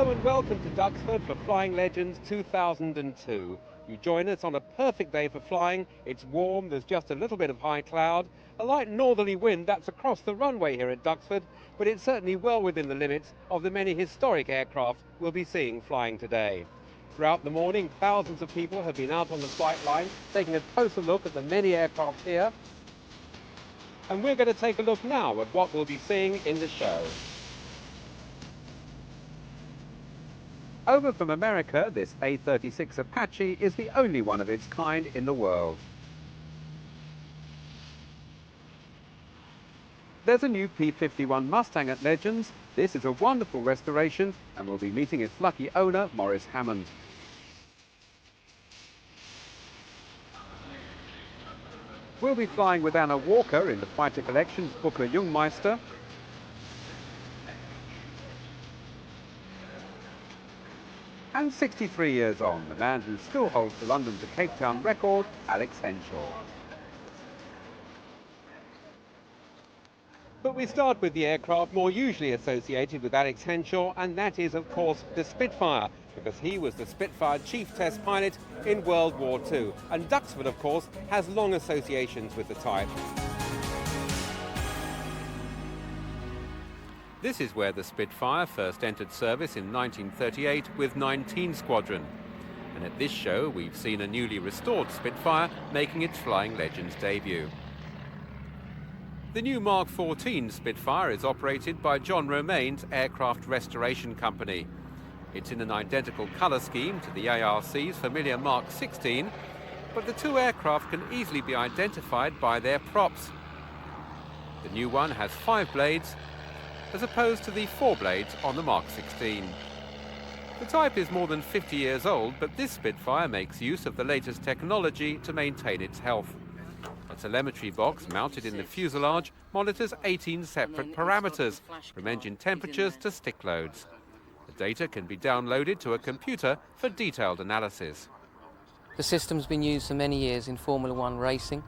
Hello and welcome to Duxford for Flying Legends 2002. You join us on a perfect day for flying. It's warm, there's just a little bit of high cloud, a light northerly wind that's across the runway here at Duxford, but it's certainly well within the limits of the many historic aircraft we'll be seeing flying today. Throughout the morning, thousands of people have been out on the flight line, taking a closer look at the many aircraft here. And we're going to take a look now at what we'll be seeing in the show. Over from America, this A-36 Apache is the only one of its kind in the world. There's a new P-51 Mustang at Legends. This is a wonderful restoration, and we'll be meeting its lucky owner, Maurice Hammond. We'll be flying with Anna Walker in the Fighter Collection's Booker Jungmeister. And 63 years on, the man who still holds the London to Cape Town record, Alex Henshaw. But we start with the aircraft more usually associated with Alex Henshaw, and that is, of course, the Spitfire, because he was the Spitfire chief test pilot in World War II. And Duxford, of course, has long associations with the type. This is where the Spitfire first entered service in 1938 with 19 Squadron. And at this show, we've seen a newly restored Spitfire making its Flying Legends debut. The new Mark 14 Spitfire is operated by John Romain's Aircraft Restoration Company. It's in an identical colour scheme to the ARC's familiar Mark 16, but the two aircraft can easily be identified by their props. The new one has 5 blades, as opposed to the 4 blades on the Mark 16. The type is more than 50 years old, but this Spitfire makes use of the latest technology to maintain its health. A telemetry box mounted in the fuselage monitors 18 separate parameters, from engine temperatures to stick loads. The data can be downloaded to a computer for detailed analysis. The system's been used for many years in Formula One racing.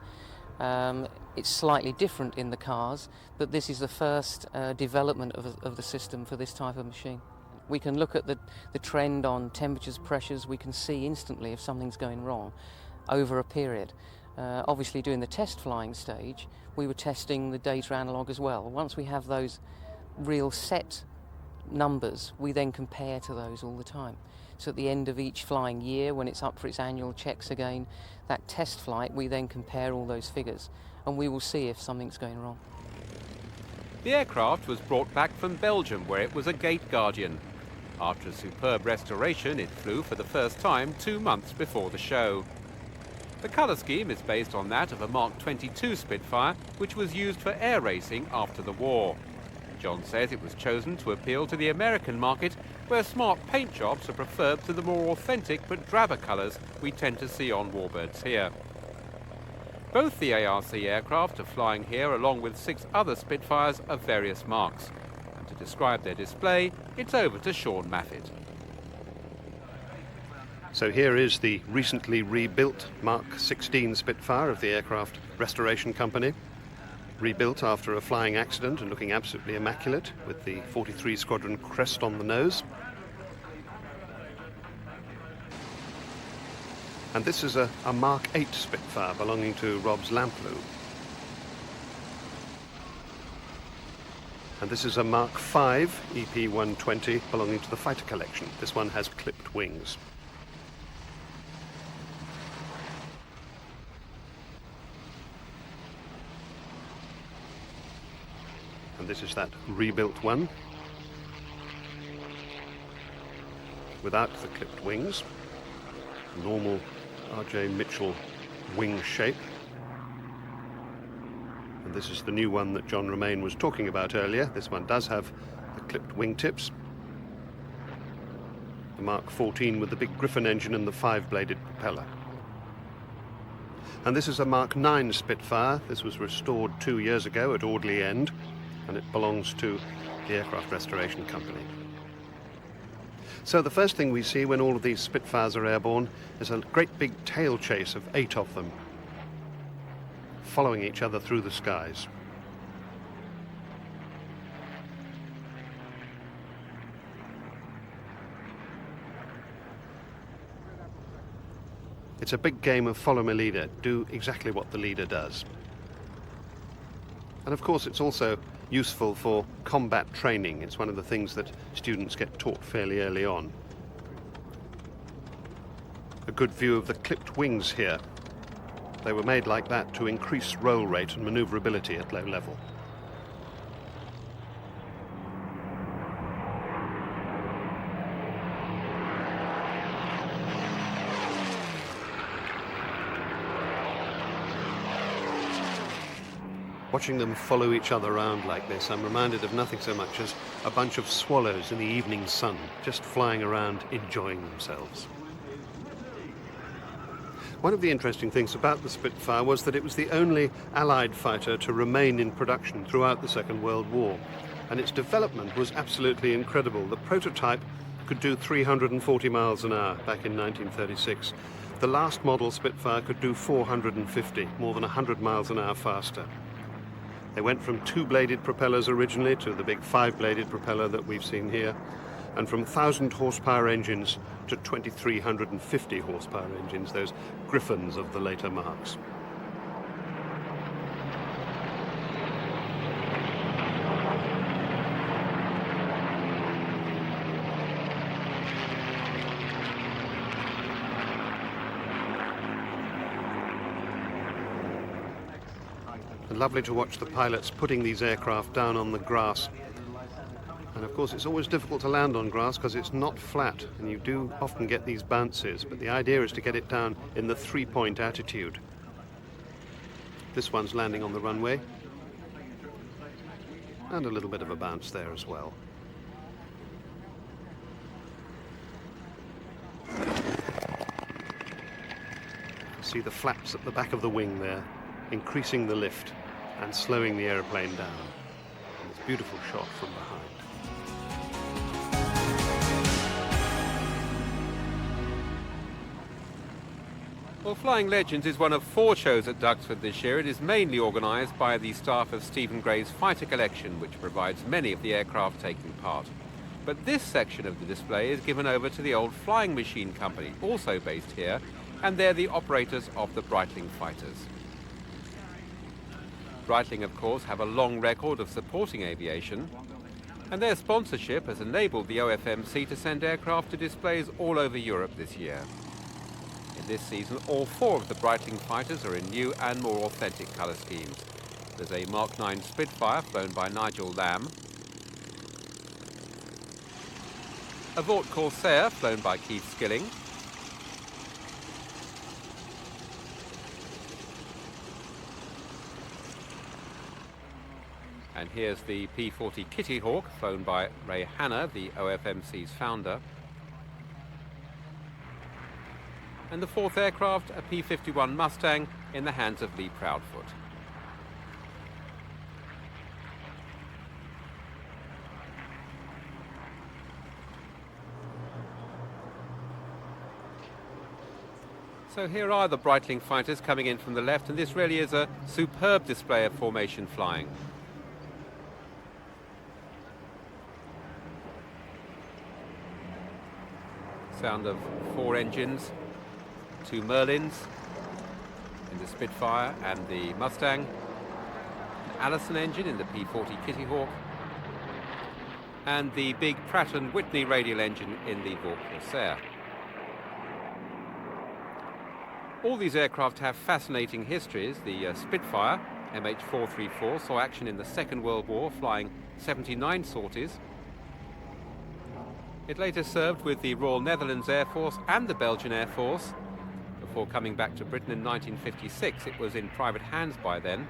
It's slightly different in the cars, but this is the first development of the system for this type of machine. We can look at the trend on temperatures, pressures. We can see instantly if something's going wrong over a period. Obviously, during the test flying stage, we were testing the data analog as well. Once we have those real set numbers, we then compare to those all the time. So at the end of each flying year, when it's up for its annual checks again, that test flight, we then compare all those figures, and we will see if something's going wrong. The aircraft was brought back from Belgium, where it was a gate guardian. After a superb restoration, it flew for the first time 2 months before the show. The colour scheme is based on that of a Mark 22 Spitfire, which was used for air racing after the war. John says it was chosen to appeal to the American market, where smart paint jobs are preferred to the more authentic but drabber colours we tend to see on warbirds here. Both the ARC aircraft are flying here along with 6 other Spitfires of various marks. And to describe their display, it's over to Sean Maffitt. So here is the recently rebuilt Mark 16 Spitfire of the Aircraft Restoration Company. Rebuilt after a flying accident and looking absolutely immaculate, with the 43 Squadron crest on the nose. And this is a Mark 8 Spitfire belonging to Rob's Lamplugh. And this is a Mark 5 EP-120 belonging to the Fighter Collection. This one has clipped wings. And this is that rebuilt one, without the clipped wings, normal R.J. Mitchell wing shape. And this is the new one that John Romain was talking about earlier. This one does have the clipped wingtips. The Mark 14 with the big Griffon engine and the 5-bladed propeller. And this is a Mark 9 Spitfire. This was restored 2 years ago at Audley End, and it belongs to the Aircraft Restoration Company. So the first thing we see when all of these Spitfires are airborne is a great big tail chase of 8 of them, following each other through the skies. It's a big game of follow my leader, do exactly what the leader does. And of course it's also useful for combat training. It's one of the things that students get taught fairly early on. A good view of the clipped wings here. They were made like that to increase roll rate and maneuverability at low level. Watching them follow each other around like this, I'm reminded of nothing so much as a bunch of swallows in the evening sun, just flying around, enjoying themselves. One of the interesting things about the Spitfire was that it was the only Allied fighter to remain in production throughout the Second World War, and its development was absolutely incredible. The prototype could do 340 miles an hour back in 1936. The last model Spitfire could do 450, more than 100 miles an hour faster. They went from two-bladed propellers originally to the big five-bladed propeller that we've seen here, and from 1,000 horsepower engines to 2,350 horsepower engines, those Griffons of the later marks. Lovely to watch the pilots putting these aircraft down on the grass. And of course it's always difficult to land on grass because it's not flat and you do often get these bounces, but the idea is to get it down in the three-point attitude. This one's landing on the runway. And a little bit of a bounce there as well. See the flaps at the back of the wing there, increasing the lift and slowing the aeroplane down. And it's a beautiful shot from behind. Well, Flying Legends is one of 4 shows at Duxford this year. It is mainly organised by the staff of Stephen Gray's Fighter Collection, which provides many of the aircraft taking part. But this section of the display is given over to the old Flying Machine Company, also based here, and they're the operators of the Breitling fighters. Breitling, of course, have a long record of supporting aviation, and their sponsorship has enabled the OFMC to send aircraft to displays all over Europe this year. In this season, all 4 of the Breitling fighters are in new and more authentic colour schemes. There's a Mark 9 Spitfire flown by Nigel Lamb, a Vought Corsair flown by Keith Skilling, and here's the P-40 Kitty Hawk, flown by Ray Hanna, the OFMC's founder. And the 4th aircraft, a P-51 Mustang, in the hands of Lee Proudfoot. So here are the Breitling fighters coming in from the left, and this really is a superb display of formation flying. Sound of 4 engines, 2 Merlins in the Spitfire and the Mustang, an Allison engine in the P-40 Kitty Hawk, and the big Pratt & Whitney radial engine in the Vought Corsair. All these aircraft have fascinating histories. The Spitfire, MH434, saw action in the Second World War, flying 79 sorties. It later served with the Royal Netherlands Air Force and the Belgian Air Force. Before coming back to Britain in 1956, it was in private hands by then.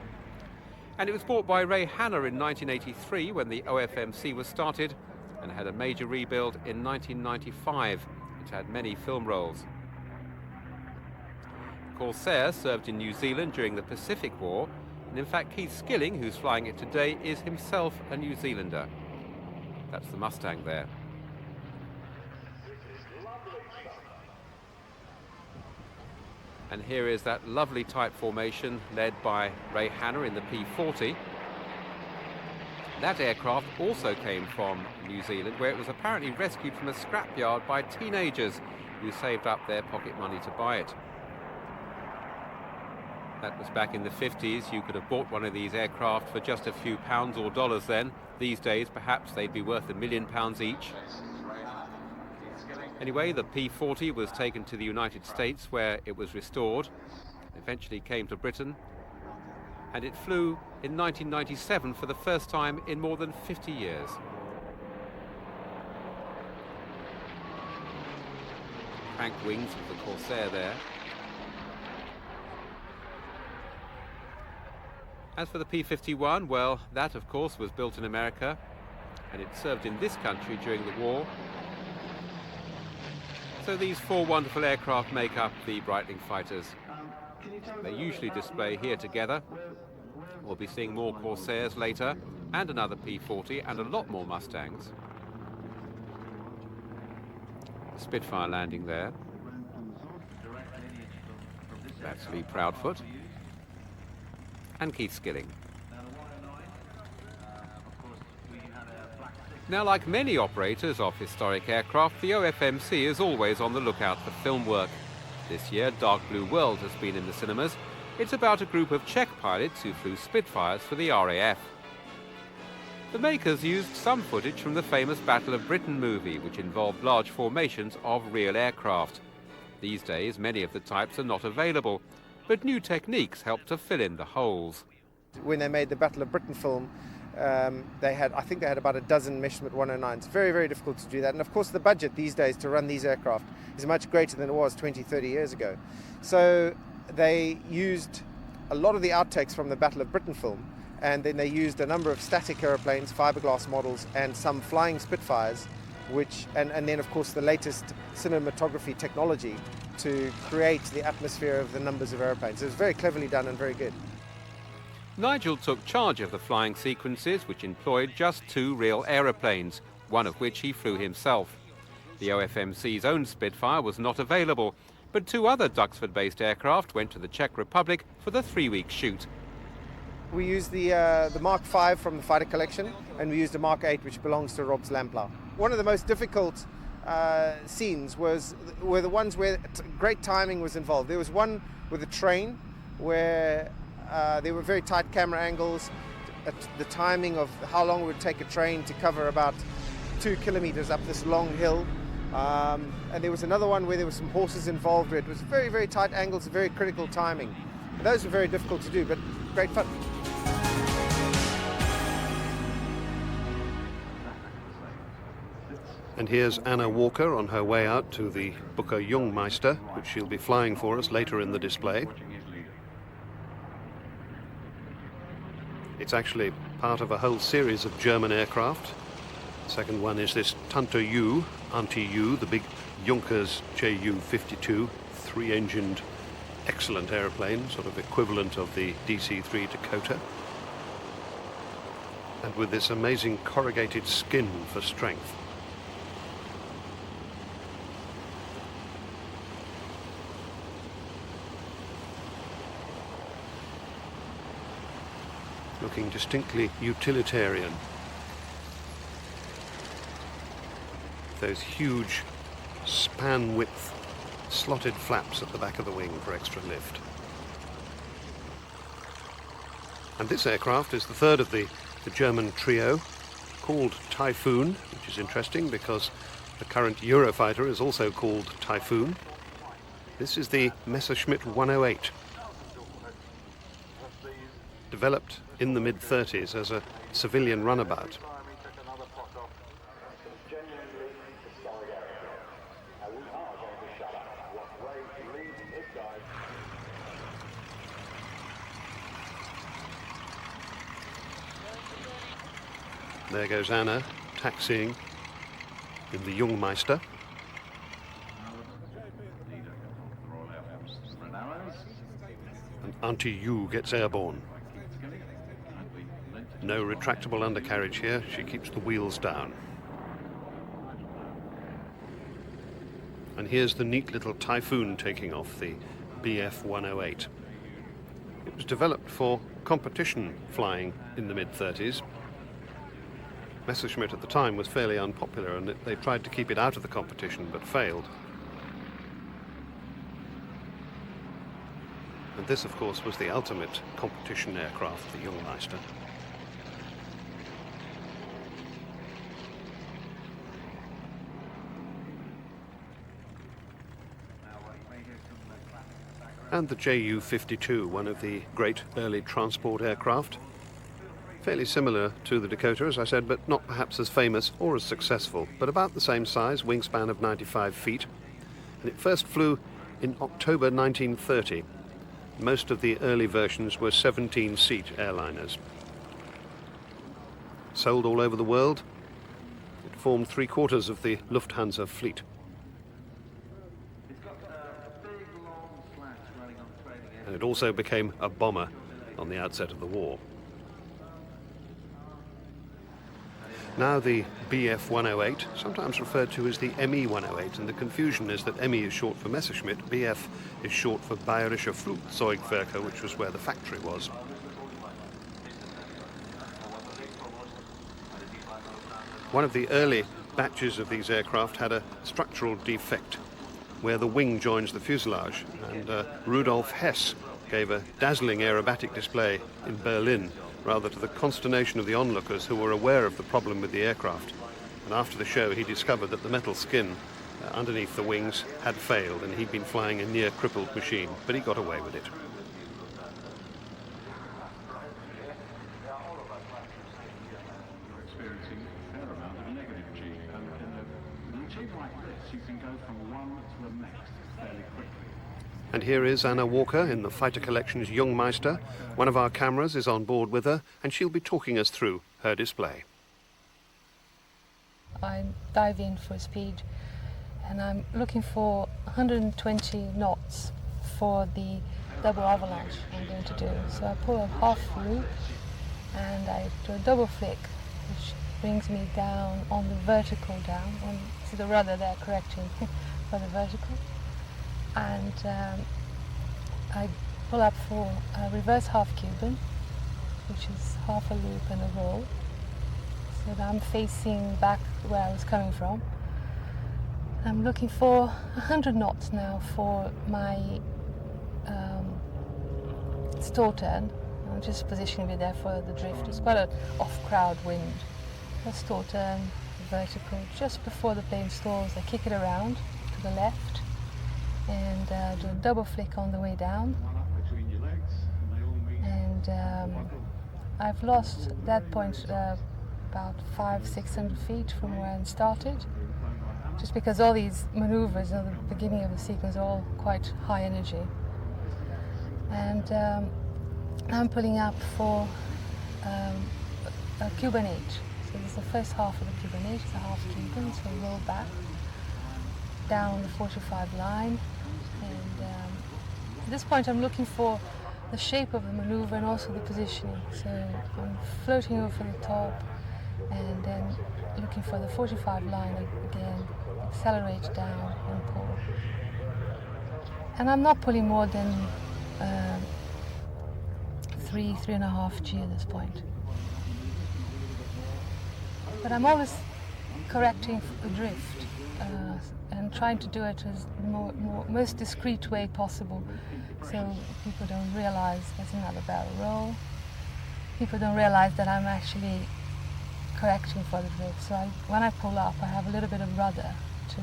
And it was bought by Ray Hanna in 1983 when the OFMC was started, and had a major rebuild in 1995, which had many film roles. Corsair served in New Zealand during the Pacific War, and in fact Keith Skilling, who's flying it today, is himself a New Zealander. That's the Mustang there. And here is that lovely type formation led by Ray Hanna in the P-40. That aircraft also came from New Zealand, where it was apparently rescued from a scrapyard by teenagers who saved up their pocket money to buy it. That was back in the 50s. You could have bought one of these aircraft for just a few pounds or dollars then. These days, perhaps they'd be worth £1 million each. Anyway, the P-40 was taken to the United States, where it was restored. Eventually came to Britain, and it flew in 1997 for the first time in more than 50 years. Crank wings of the Corsair there. As for the P-51, well, that of course was built in America, and it served in this country during the war. So these four wonderful aircraft make up the Breitling fighters. They usually display here together. We'll be seeing more Corsairs later, and another P-40, and a lot more Mustangs. The Spitfire landing there. That's Lee Proudfoot. And Keith Skilling. Now, like many operators of historic aircraft, the OFMC is always on the lookout for film work. This year, Dark Blue World has been in the cinemas. It's about a group of Czech pilots who flew Spitfires for the RAF. The makers used some footage from the famous Battle of Britain movie, which involved large formations of real aircraft. These days, many of the types are not available, but new techniques help to fill in the holes. When they made the Battle of Britain film, I think they had about a dozen Messerschmitt 109s. Very, very difficult to do that. And of course, the budget these days to run these aircraft is much greater than it was 20, 30 years ago. So they used a lot of the outtakes from the Battle of Britain film, and then they used a number of static aeroplanes, fiberglass models, and some flying Spitfires, and then of course the latest cinematography technology to create the atmosphere of the numbers of aeroplanes. It was very cleverly done and very good. Nigel took charge of the flying sequences, which employed just 2 real aeroplanes, one of which he flew himself. The OFMC's own Spitfire was not available, but 2 other Duxford-based aircraft went to the Czech Republic for the 3-week shoot. We used the Mark V from the fighter collection, and we used a Mark VIII, which belongs to Rob's Lamplau. One of the most difficult scenes were the ones where great timing was involved. There was one with a train where there were very tight camera angles, the timing of how long it would take a train to cover about 2 kilometers up this long hill. And there was another one where there were some horses involved, where it was very, very tight angles, very critical timing. And those were very difficult to do, but great fun. And here's Anna Walker on her way out to the Booker Jungmeister, which she'll be flying for us later in the display. It's actually part of a whole series of German aircraft. The second one is this Tante U, Auntie U, the big Junkers Ju-52, 3-engined excellent aeroplane, sort of equivalent of the DC-3 Dakota. And with this amazing corrugated skin for strength. Looking distinctly utilitarian. Those huge span width slotted flaps at the back of the wing for extra lift. And this aircraft is the third of the German trio, called Typhoon, which is interesting because the current Eurofighter is also called Typhoon. This is the Messerschmitt 108, developed in the mid-30s as a civilian runabout. There goes Anna, taxiing in the Jungmeister. And Auntie Yu gets airborne. No retractable undercarriage here, she keeps the wheels down. And here's the neat little Typhoon taking off, the BF 108. It was developed for competition flying in the mid-30s. Messerschmitt at the time was fairly unpopular, and they tried to keep it out of the competition but failed. And And this, of course, was the ultimate competition aircraft, the Jungmeister. And the Ju-52, one of the great early transport aircraft. Fairly similar to the Dakota, as I said, but not perhaps as famous or as successful, but about the same size, wingspan of 95 feet. And it first flew in October 1930. Most of the early versions were 17-seat airliners. Sold all over the world, it formed 3/4 of the Lufthansa fleet. And it also became a bomber on the outset of the war. Now the Bf-108, sometimes referred to as the Me-108, and the confusion is that Me is short for Messerschmitt, Bf is short for Bayerische Flugzeugwerke, which was where the factory was. One of the early batches of these aircraft had a structural defect where the wing joins the fuselage, and Rudolf Hess gave a dazzling aerobatic display in Berlin, rather to the consternation of the onlookers who were aware of the problem with the aircraft. And after the show, he discovered that the metal skin underneath the wings had failed, and he'd been flying a near crippled machine, but he got away with it. Experiencing a fair amount of negative G, and in a routine like this, you can go from one to the next fairly quickly. And here is Anna Walker in the Fighter Collection's Jungmeister. One of our cameras is on board with her, and she'll be talking us through her display. I dive in for speed, and I'm looking for 120 knots for the double avalanche I'm going to do. So I pull a half loop, and I do a double flick, which brings me down on the vertical down, on to the rudder there, correcting for the vertical. And I pull up for a reverse half Cuban, which is half a loop and a roll, so that I'm facing back where I was coming from. I'm looking for 100 knots now for my stall turn. I'm just positioning it there for the drift. It's quite an off-crowd wind. A stall turn, vertical, just before the plane stalls. I kick it around to the left, and do a double flick on the way down. And I've lost at that point about 500-600 feet from where I started, just because all these maneuvers at the beginning of the sequence are all quite high energy. And I'm pulling up for a Cuban 8. So this is the first half of the Cuban 8, it's a half Cuban, so roll back down the 45 line. And at this point I'm looking for the shape of the maneuver and also the positioning. So I'm floating over the top and then looking for the 45 line again, accelerate down and pull. And I'm not pulling more than 3.5 G at this point. But I'm always correcting the drift and trying to do it as most discreet way possible, so people don't realize there's another barrel roll. People don't realize that I'm actually correcting for the drift. So when I pull up, I have a little bit of rudder so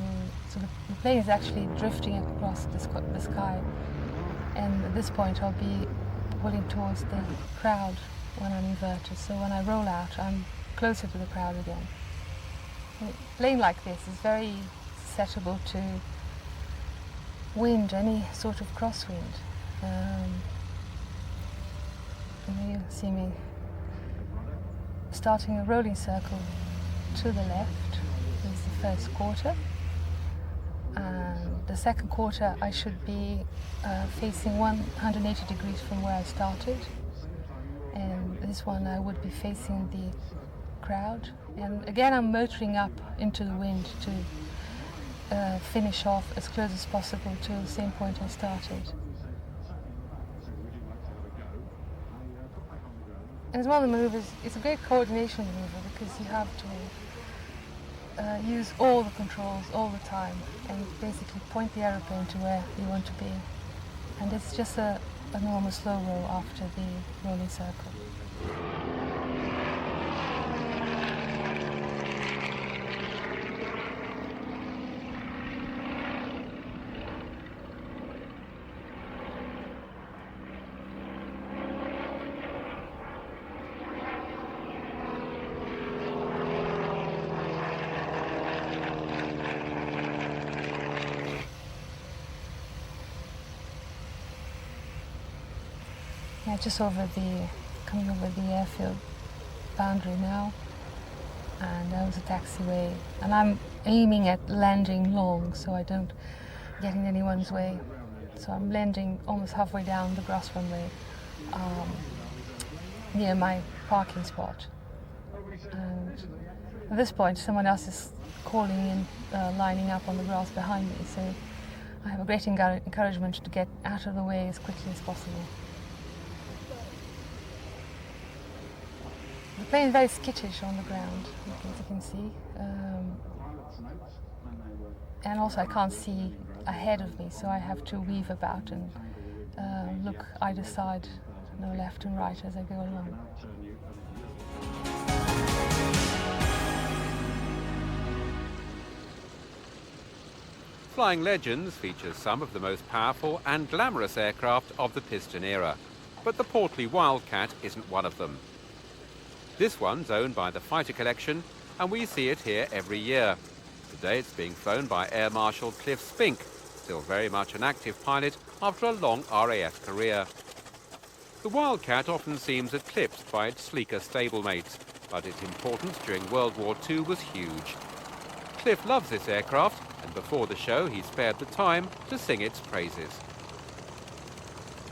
the plane is actually drifting across the sky. And at this point, I'll be pulling towards the crowd when I'm inverted. So when I roll out, I'm closer to the crowd again. A plane like this is very susceptible to wind, any sort of crosswind. You see me starting a rolling circle to the left. This is the first quarter. And the second quarter, I should be facing 180 degrees from where I started. And this one, I would be facing the crowd. And again, I'm motoring up into the wind to finish off as close as possible to the same point I started. And it's one of the maneuvers, it's a great coordination maneuver because you have to use all the controls all the time and basically point the aeroplane to where you want to be. And it's just a a normal slow roll after the rolling circle. Yeah, just coming over the airfield boundary now, and that was a taxiway, and I'm aiming at landing long so I don't get in anyone's way. So I'm landing almost halfway down the grass runway near my parking spot. And at this point someone else is calling and lining up on the grass behind me, so I have a great encouragement to get out of the way as quickly as possible. The plane is very skittish on the ground, as you can see. And also I can't see ahead of me, so I have to weave about and look either side, left and right as I go along. Flying Legends features some of the most powerful and glamorous aircraft of the piston era, but the portly Wildcat isn't one of them. This one's owned by the Fighter Collection, and we see it here every year. Today it's being flown by Air Marshal Cliff Spink, still very much an active pilot after a long RAF career. The Wildcat often seems eclipsed by its sleeker stablemates, but its importance during World War II was huge. Cliff loves this aircraft, and before the show he spared the time to sing its praises.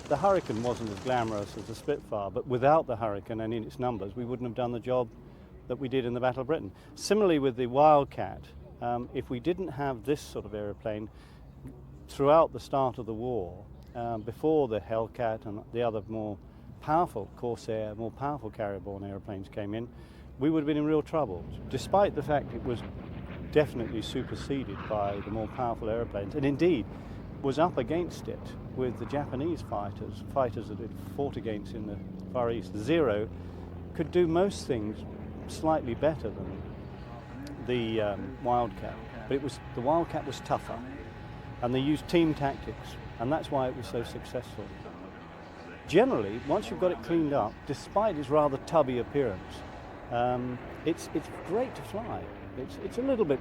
The Hurricane wasn't as glamorous as the Spitfire, but without the Hurricane and in its numbers, we wouldn't have done the job that we did in the Battle of Britain. Similarly with the Wildcat, if we didn't have this sort of aeroplane throughout the start of the war, before the Hellcat and the other more powerful Corsair, more powerful carrier-borne aeroplanes came in, we would have been in real trouble, despite the fact it was definitely superseded by the more powerful aeroplanes, and indeed was up against it with the Japanese fighters that it fought against in the Far East. Zero could do most things slightly better than the Wildcat, but the Wildcat was tougher, and they used team tactics, and that's why it was so successful. Generally, once you've got it cleaned up, despite its rather tubby appearance, it's great to fly. It's a little bit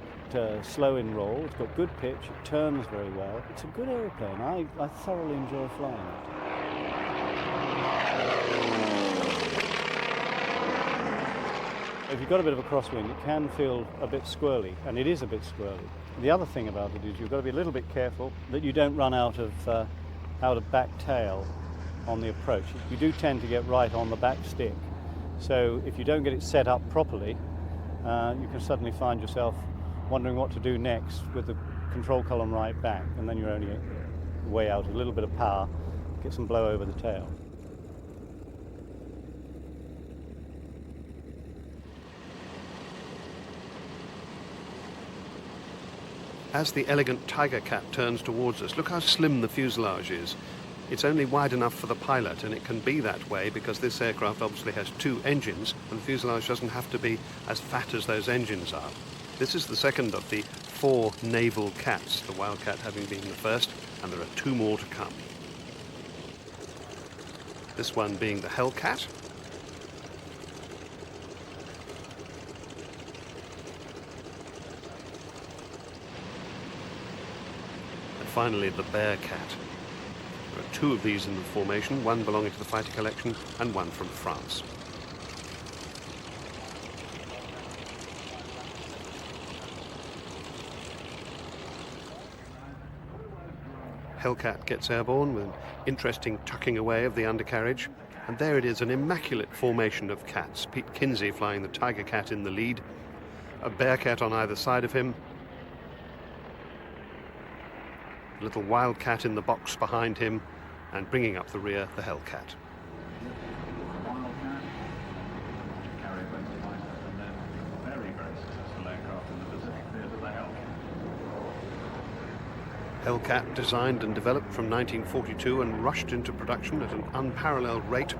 slow in roll, it's got good pitch, it turns very well. It's a good aeroplane. I thoroughly enjoy flying it. If you've got a bit of a crosswind, it can feel a bit squirrely, and it is a bit squirrely. The other thing about it is you've got to be a little bit careful that you don't run out of back tail on the approach. You do tend to get right on the back stick. So if you don't get it set up properly, you can suddenly find yourself wondering what to do next with the control column right back, and then you're only way out a little bit of power, get some blow over the tail. As the elegant Tiger Cat turns towards us, look how slim the fuselage is. It's only wide enough for the pilot, and it can be that way because this aircraft obviously has two engines, and the fuselage doesn't have to be as fat as those engines are. This is the second of the 4 naval cats, the Wildcat having been the first, and there are 2 more to come. This one being the Hellcat. And finally the Bearcat. There are 2 of these in the formation, one belonging to the Fighter Collection and one from France. Hellcat gets airborne with an interesting tucking away of the undercarriage, and there it is, an immaculate formation of cats. Pete Kinsey flying the Tiger Cat in the lead, a Bearcat on either side of him, a little Wildcat in the box behind him, and bringing up the rear, the Hellcat. Wildcat, carrier based fighter, and then very, very successful aircraft in the Pacific theatre, the Hellcat. Hellcat, designed and developed from 1942 and rushed into production at an unparalleled rate,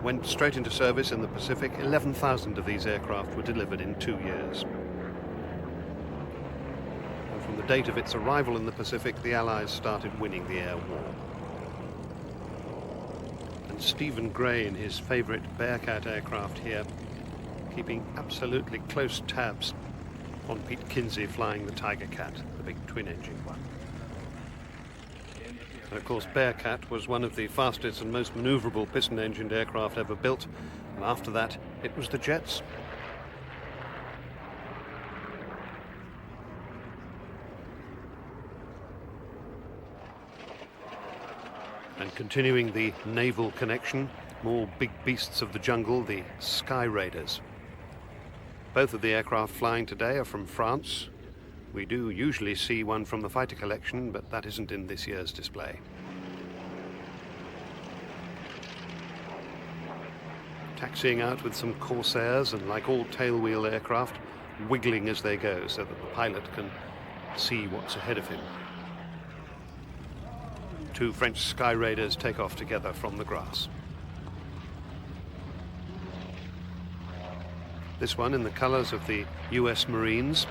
went straight into service in the Pacific. 11,000 of these aircraft were delivered in 2 years. And from the date of its arrival in the Pacific, the Allies started winning the air war. And Stephen Gray in his favourite Bearcat aircraft here, keeping absolutely close tabs on Pete Kinsey flying the Tiger Cat, the big twin-engine one. And of course, Bearcat was one of the fastest and most manoeuvrable piston-engined aircraft ever built, and after that, it was the jets. And continuing the naval connection, more big beasts of the jungle, the Sky Raiders. Both of the aircraft flying today are from France. We do usually see one from the fighter collection, but that isn't in this year's display. Taxiing out with some Corsairs, and like all tailwheel aircraft, wiggling as they go so that the pilot can see what's ahead of him. Two French Sky Raiders take off together from the grass. This one in the colours of the US Marines,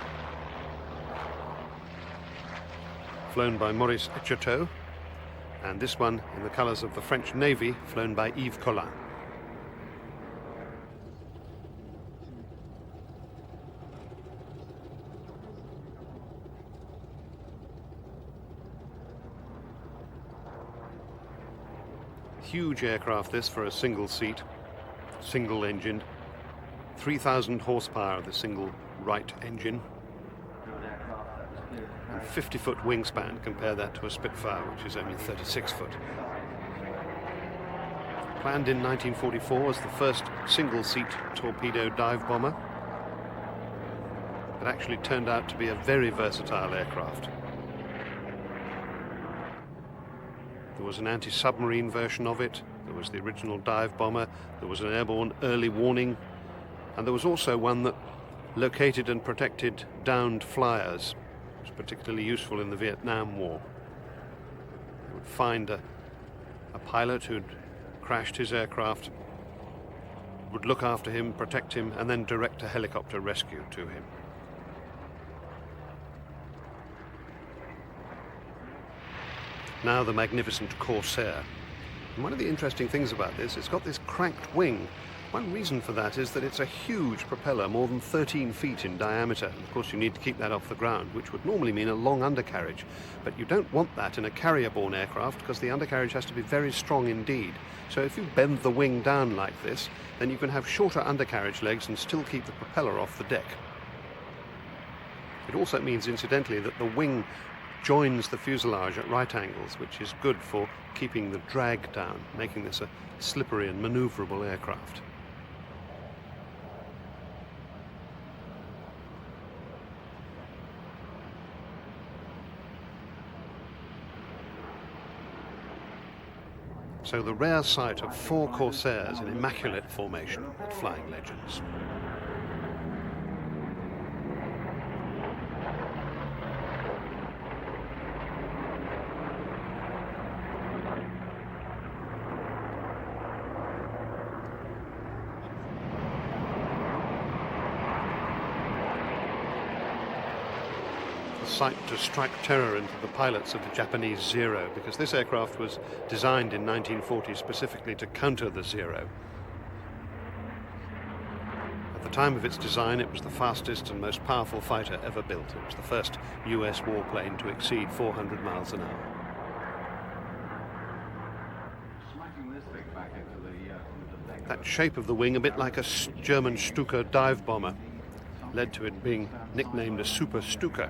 flown by Maurice Echateau, and this one in the colours of the French Navy, flown by Yves Collin. Huge aircraft this for a single seat, single engined. 3,000 horsepower of the single right engine, and 50-foot wingspan. Compare that to a Spitfire, which is only 36 foot. Planned in 1944 as the first single-seat torpedo dive bomber, but actually turned out to be a very versatile aircraft. There was an anti-submarine version of it, there was the original dive bomber, there was an airborne early warning, and there was also one that located and protected downed flyers. It was particularly useful in the Vietnam War. It would find a pilot who'd crashed his aircraft, would look after him, protect him, and then direct a helicopter rescue to him. Now the magnificent Corsair. And one of the interesting things about this, it's got this cranked wing. One reason for that is that it's a huge propeller, more than 13 feet in diameter. And of course, you need to keep that off the ground, which would normally mean a long undercarriage. But you don't want that in a carrier-borne aircraft because the undercarriage has to be very strong indeed. So if you bend the wing down like this, then you can have shorter undercarriage legs and still keep the propeller off the deck. It also means, incidentally, that the wing joins the fuselage at right angles, which is good for keeping the drag down, making this a slippery and maneuverable aircraft. So the rare sight of 4 Corsairs in immaculate formation at Flying Legends. Sight to strike terror into the pilots of the Japanese Zero, because this aircraft was designed in 1940 specifically to counter the Zero. At the time of its design, it was the fastest and most powerful fighter ever built. It was the first US warplane to exceed 400 miles an hour. That shape of the wing, a bit like a German Stuka dive bomber, led to it being nicknamed a Super Stuka.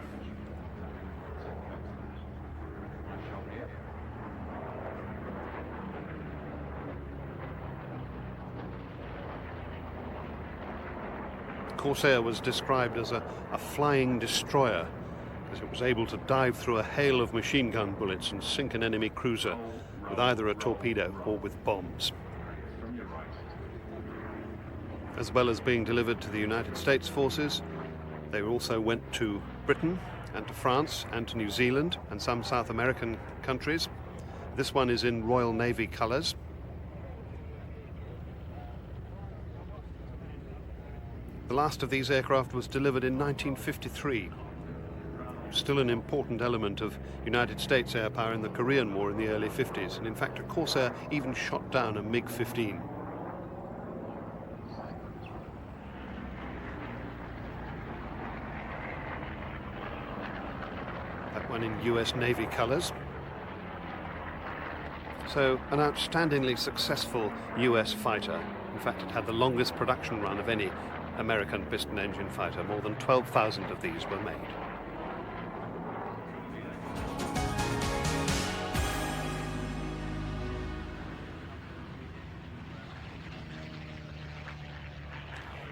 Corsair was described as a flying destroyer, as it was able to dive through a hail of machine gun bullets and sink an enemy cruiser with either a torpedo or with bombs. As well as being delivered to the United States forces, They also went to Britain and to France and to New Zealand and some South American countries. This one is in Royal Navy colours. The last of these aircraft was delivered in 1953. Still an important element of United States air power in the Korean War in the early 50s, and in fact a Corsair even shot down a MiG-15. That one in US Navy colours. So an outstandingly successful US fighter. In fact, it had the longest production run of any American piston engine fighter. More than 12,000 of these were made.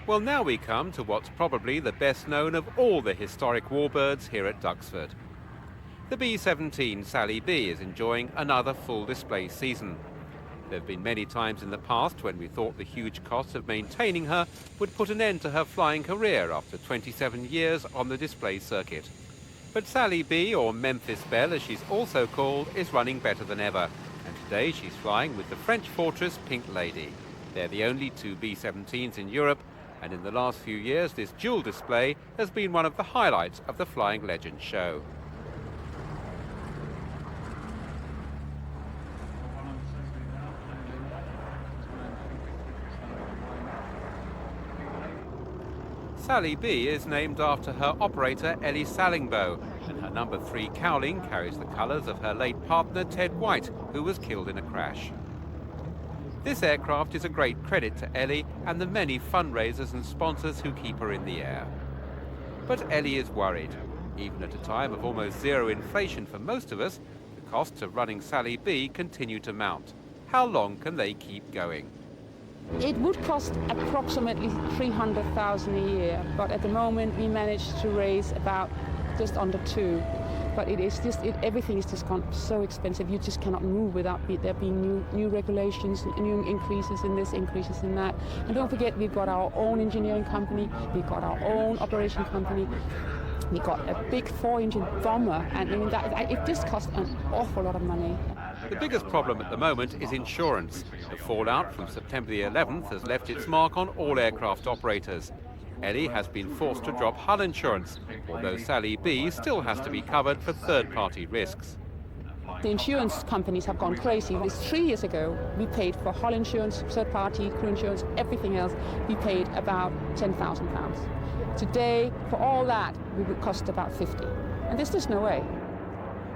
Well, now we come to what's probably the best known of all the historic warbirds here at Duxford. The B-17 Sally B is enjoying another full display season. There have been many times in the past when we thought the huge cost of maintaining her would put an end to her flying career after 27 years on the display circuit. But Sally B, or Memphis Belle as she's also called, is running better than ever. And today she's flying with the French Fortress Pink Lady. They're the only two B-17s in Europe, and in the last few years this dual display has been one of the highlights of the Flying Legends show. Sally B is named after her operator Ellie Sallingboe, and her number 3 cowling carries the colours of her late partner Ted White, who was killed in a crash. This aircraft is a great credit to Ellie and the many fundraisers and sponsors who keep her in the air. But Ellie is worried. Even at a time of almost zero inflation for most of us, the costs of running Sally B continue to mount. How long can they keep going? It would cost approximately $300,000 a year, but at the moment we managed to raise about just under 2. But it is just, everything is just gone so expensive. You just cannot move without there being new regulations, new increases in this, increases in that. And don't forget, we've got our own engineering company, we've got our own operation company, we've got a big 4-engine bomber, and I mean, it just costs an awful lot of money. The biggest problem at the moment is insurance. The fallout from September the 11th has left its mark on all aircraft operators. Ellie has been forced to drop hull insurance, although Sally B still has to be covered for third-party risks. The insurance companies have gone crazy. This 3 years ago, we paid for hull insurance, third-party, crew insurance, everything else. We paid about £10,000. Today, for all that, we would cost about 50. And there's just no way.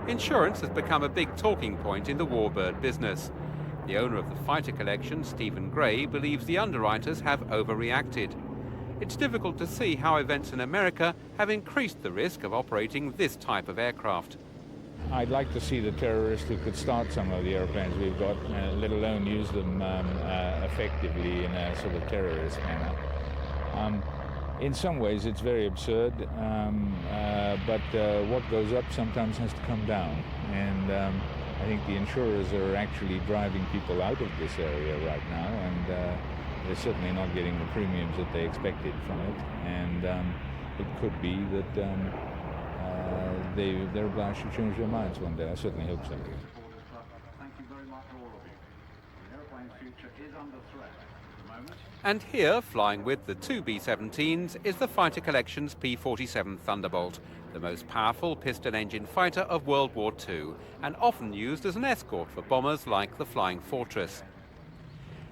Insurance has become a big talking point in the warbird business. The owner of the fighter collection, Stephen Gray, believes the underwriters have overreacted. It's difficult to see how events in America have increased the risk of operating this type of aircraft. I'd like to see the terrorists who could start some of the airplanes we've got, let alone use them effectively in a sort of terrorist manner. In some ways it's very absurd, but what goes up sometimes has to come down. And I think the insurers are actually driving people out of this area right now, and they're certainly not getting the premiums that they expected from it, and it could be that they're obliged to change their minds one day. I certainly hope so. Thank you very much, all of you. The airplane's future is under threat at the moment. And here, flying with the two B-17s, is the Fighter Collection's P-47 Thunderbolt, the most powerful piston-engine fighter of World War II, and often used as an escort for bombers like the Flying Fortress.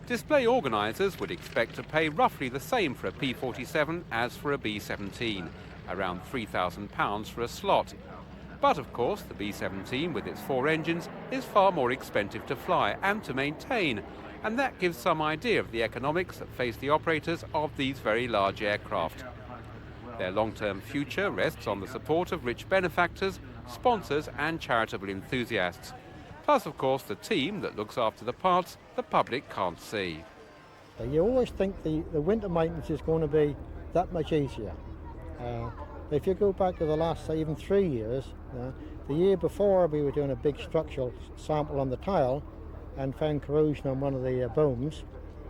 Display organisers would expect to pay roughly the same for a P-47 as for a B-17, around £3,000 for a slot. But of course, the B-17 with its 4 engines is far more expensive to fly and to maintain, and that gives some idea of the economics that face the operators of these very large aircraft. Their long-term future rests on the support of rich benefactors, sponsors and charitable enthusiasts. Plus, of course, the team that looks after the parts the public can't see. You always think the winter maintenance is going to be that much easier. If you go back to the last, say, even 3 years, the year before we were doing a big structural sample on the tile and found corrosion on one of the booms,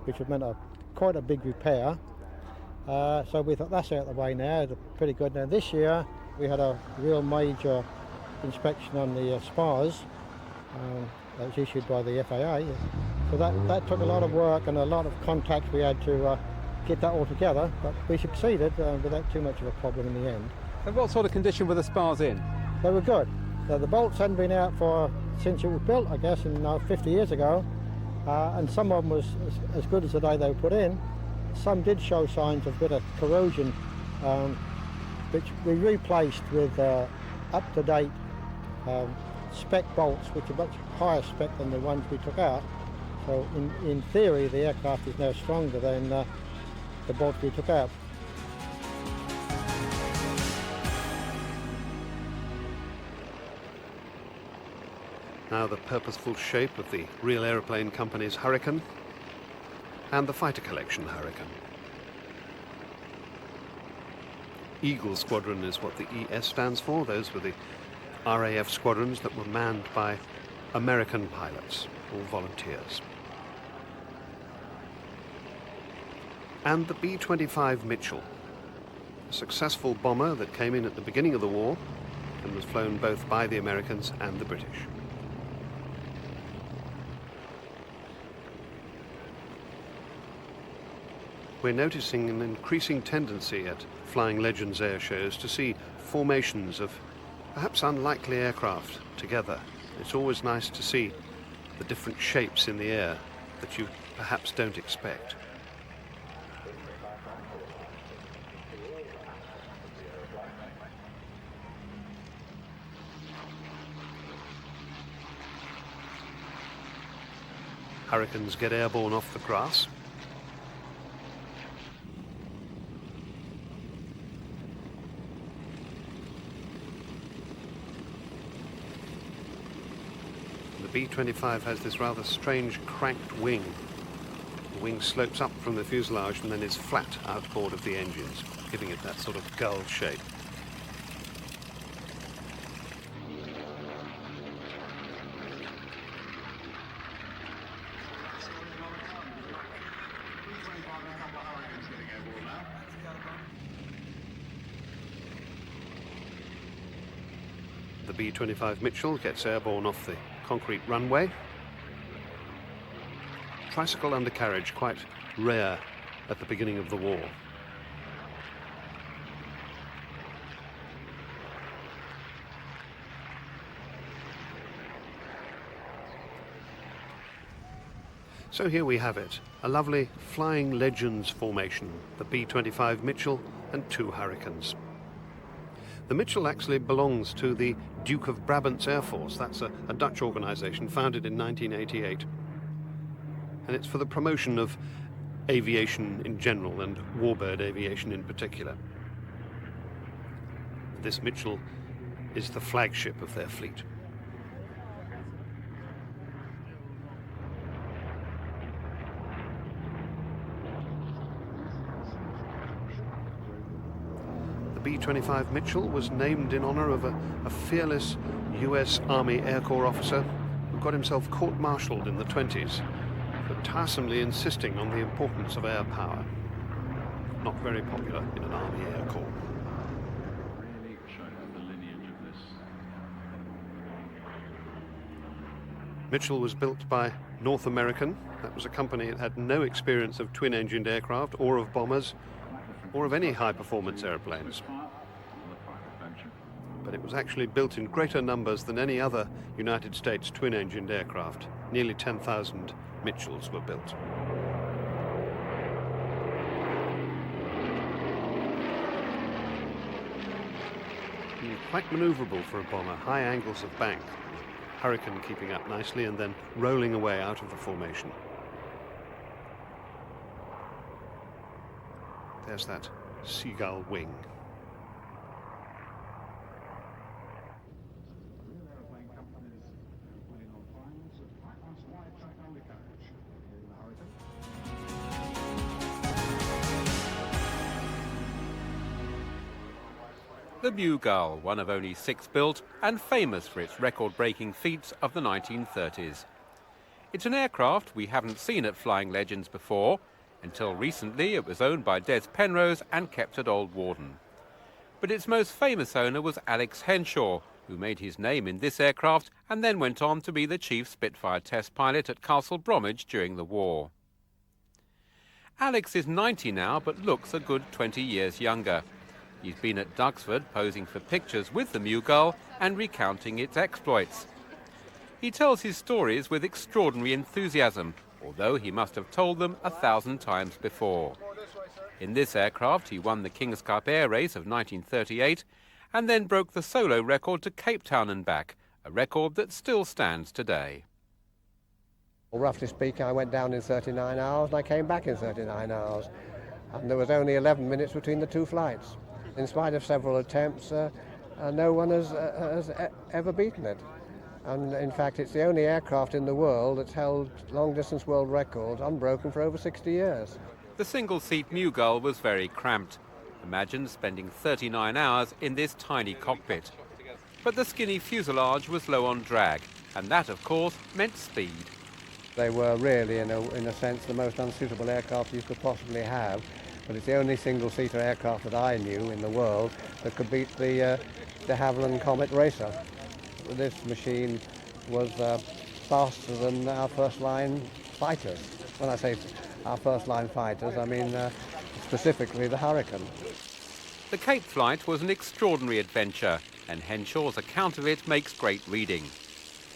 which would meant quite a big repair. So we thought that's out of the way now, it's pretty good. Now this year we had a real major inspection on the spars that was issued by the FAA. So that took a lot of work and a lot of contacts we had to get that all together, but we succeeded without too much of a problem in the end. And what sort of condition were the spars in? They were good. The bolts hadn't been out since it was built, I guess, 50 years ago, and some of them was as good as the day they were put in. Some did show signs of a bit of corrosion, which we replaced with up-to-date spec bolts, which are much higher spec than the ones we took out. So in theory, the aircraft is now stronger than the bolts we took out. Now the purposeful shape of the real aeroplane company's Hurricane and the fighter collection Hurricane. Eagle Squadron is what the ES stands for. Those were the RAF squadrons that were manned by American pilots, all volunteers. And the B-25 Mitchell, a successful bomber that came in at the beginning of the war and was flown both by the Americans and the British. We're noticing an increasing tendency at Flying Legends air shows to see formations of perhaps unlikely aircraft together. It's always nice to see the different shapes in the air that you perhaps don't expect. Hurricanes get airborne off the grass. The B-25 has this rather strange cranked wing. The wing slopes up from the fuselage and then is flat outboard of the engines, giving it that sort of gull shape. The B-25 Mitchell gets airborne off the concrete runway. Tricycle undercarriage, quite rare at the beginning of the war. So here we have it, a lovely Flying Legends formation, the B-25 Mitchell and two Hurricanes. The Mitchell actually belongs to the Duke of Brabant's Air Force. That's a Dutch organisation founded in 1988. And it's for the promotion of aviation in general and warbird aviation in particular. This Mitchell is the flagship of their fleet. B-25 Mitchell was named in honor of a fearless US Army Air Corps officer who got himself court-martialed in the 20s for tiresomely insisting on the importance of air power. Not very popular in an Army Air Corps. Really showing the lineage of this. Mitchell was built by North American. That was a company that had no experience of twin-engined aircraft or of bombers or of any high-performance airplanes. But it was actually built in greater numbers than any other United States twin-engined aircraft. Nearly 10,000 Mitchells were built. Quite manoeuvrable for a bomber, high angles of bank. Hurricane keeping up nicely and then rolling away out of the formation. There's that seagull wing. The Mew Gull, one of only 6 built and famous for its record-breaking feats of the 1930s. It's an aircraft we haven't seen at Flying Legends before, Until recently, it was owned by Des Penrose and kept at Old Warden. But its most famous owner was Alex Henshaw, who made his name in this aircraft and then went on to be the chief Spitfire test pilot at Castle Bromwich during the war. Alex is 90 now, but looks a good 20 years younger. He's been at Duxford posing for pictures with the Mughal and recounting its exploits. He tells his stories with extraordinary enthusiasm, although he must have told them 1,000 times before. In this aircraft, he won the King's Cup Air Race of 1938 and then broke the solo record to Cape Town and back, a record that still stands today. Well, roughly speaking, I went down in 39 hours and I came back in 39 hours. And there was only 11 minutes between the two flights. In spite of several attempts, no one has ever beaten it. And in fact, it's the only aircraft in the world that's held long-distance world records unbroken for over 60 years. The single-seat Mughal was very cramped. Imagine spending 39 hours in this tiny cockpit. But the skinny fuselage was low on drag, and that, of course, meant speed. They were really, in a sense, the most unsuitable aircraft you could possibly have. But it's the only single-seater aircraft that I knew in the world that could beat the de Havilland Comet Racer. This machine was faster than our first-line fighters. When I say our first-line fighters, I mean specifically the Hurricane. The Cape flight was an extraordinary adventure, and Henshaw's account of it makes great reading.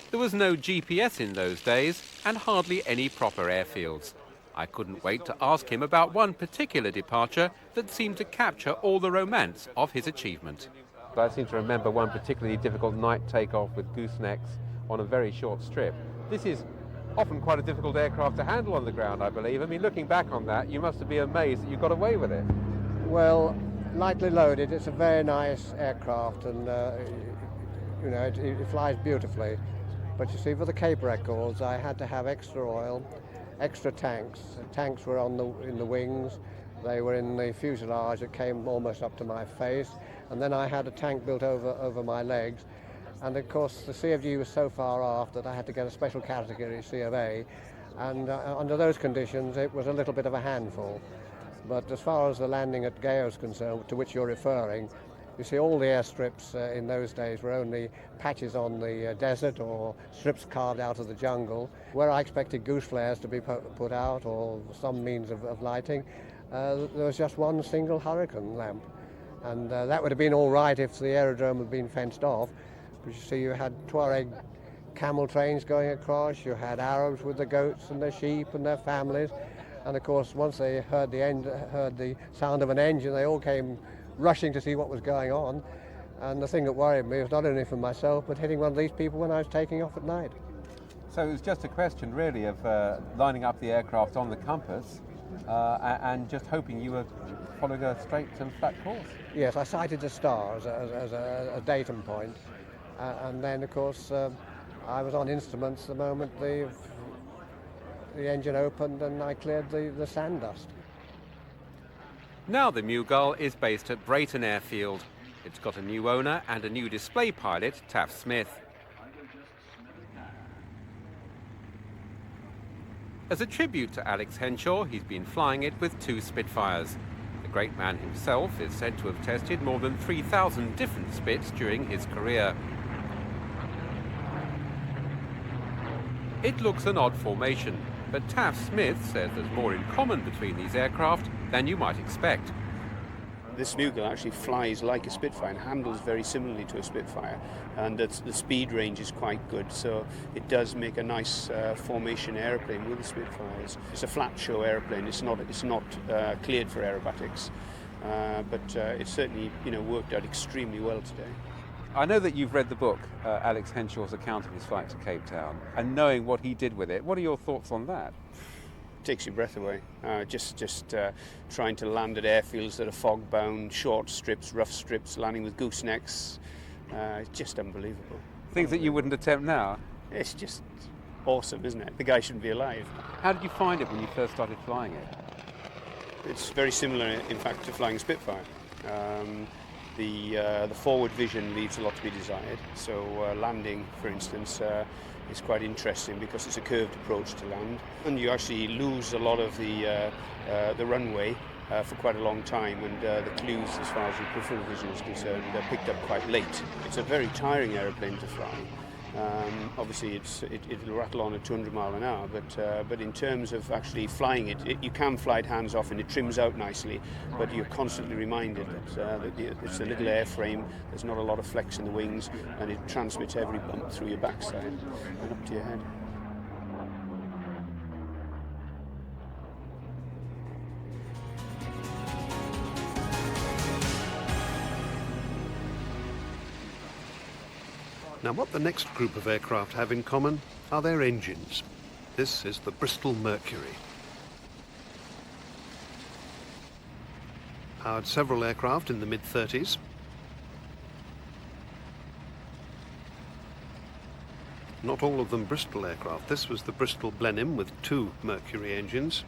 There was no GPS in those days, and hardly any proper airfields. I couldn't wait to ask him about one particular departure that seemed to capture all the romance of his achievement. I seem to remember one particularly difficult night takeoff with goosenecks on a very short strip. This is often quite a difficult aircraft to handle on the ground, I believe. I mean, looking back on that, you must have been amazed that you got away with it. Well, lightly loaded, it's a very nice aircraft, and you know, it flies beautifully. But you see, for the Cape records, I had to have extra oil, extra tanks. The tanks were in the wings. They were in the fuselage that came almost up to my face, and then I had a tank built over my legs. And of course the CFG was so far aft that I had to get a special category C of A, and under those conditions it was a little bit of a handful. But as far as the landing at Gao is concerned, to which you're referring, you see all the airstrips in those days were only patches on the desert or strips carved out of the jungle. Where I expected goose flares to be put out or some means of lighting, there was just one single Hurricane lamp. And that would have been all right if the aerodrome had been fenced off. But you see, you had Tuareg camel trains going across, you had Arabs with their goats and their sheep and their families. And of course, once they heard the sound of an engine, they all came rushing to see what was going on. And the thing that worried me was not only for myself, but hitting one of these people when I was taking off at night. So it was just a question, really, of lining up the aircraft on the compass and just hoping you were following a straight and flat course. Yes, I sighted the stars as a datum point. And then, of course, I was on instruments the moment the engine opened and I cleared the sand dust. Now the Mughal is based at Brayton Airfield. It's got a new owner and a new display pilot, Taff Smith. As a tribute to Alex Henshaw, he's been flying it with 2 Spitfires. The great man himself is said to have tested more than 3,000 different Spits during his career. It looks an odd formation, but Taff Smith says there's more in common between these aircraft than you might expect. This Mughal actually flies like a Spitfire and handles very similarly to a Spitfire, and the speed range is quite good, so it does make a nice formation aeroplane with the Spitfires. It's a flat show aeroplane. It's not cleared for aerobatics, but it certainly worked out extremely well today. I know that you've read the book, Alex Henshaw's account of his flight to Cape Town, and knowing what he did with it. What are your thoughts on that? Takes your breath away. Just trying to land at airfields that are fog-bound, short strips, rough strips, landing with goosenecks. It's just unbelievable. Things that you wouldn't attempt now? It's just awesome, isn't it? The guy shouldn't be alive. How did you find it when you first started flying it? It's very similar, in fact, to flying a Spitfire. The forward vision leaves a lot to be desired. So landing, for instance, is quite interesting because it's a curved approach to land, and you actually lose a lot of the runway for quite a long time, and the clues as far as your peripheral vision is concerned are picked up quite late. It's a very tiring aeroplane to fly. Obviously it'll rattle on at 200 mile an hour, but in terms of actually flying it, you can fly it hands off and it trims out nicely, but you're constantly reminded that it's a little airframe, there's not a lot of flex in the wings, and it transmits every bump through your backside and up to your head. Now, what the next group of aircraft have in common are their engines. This is the Bristol Mercury. Powered several aircraft in the mid-30s. Not all of them Bristol aircraft. This was the Bristol Blenheim with 2 Mercury engines,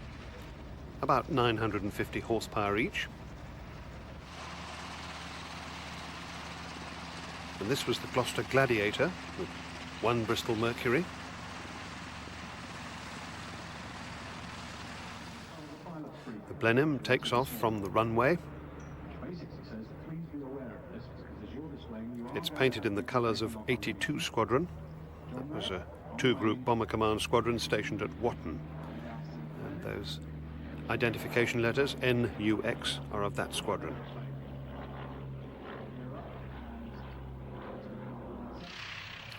about 950 horsepower each. And this was the Gloucester Gladiator with 1 Bristol Mercury. The Blenheim takes off from the runway. It's painted in the colours of 82 Squadron. That was a 2-group Bomber Command Squadron stationed at Watton. And those identification letters, NUX, are of that squadron.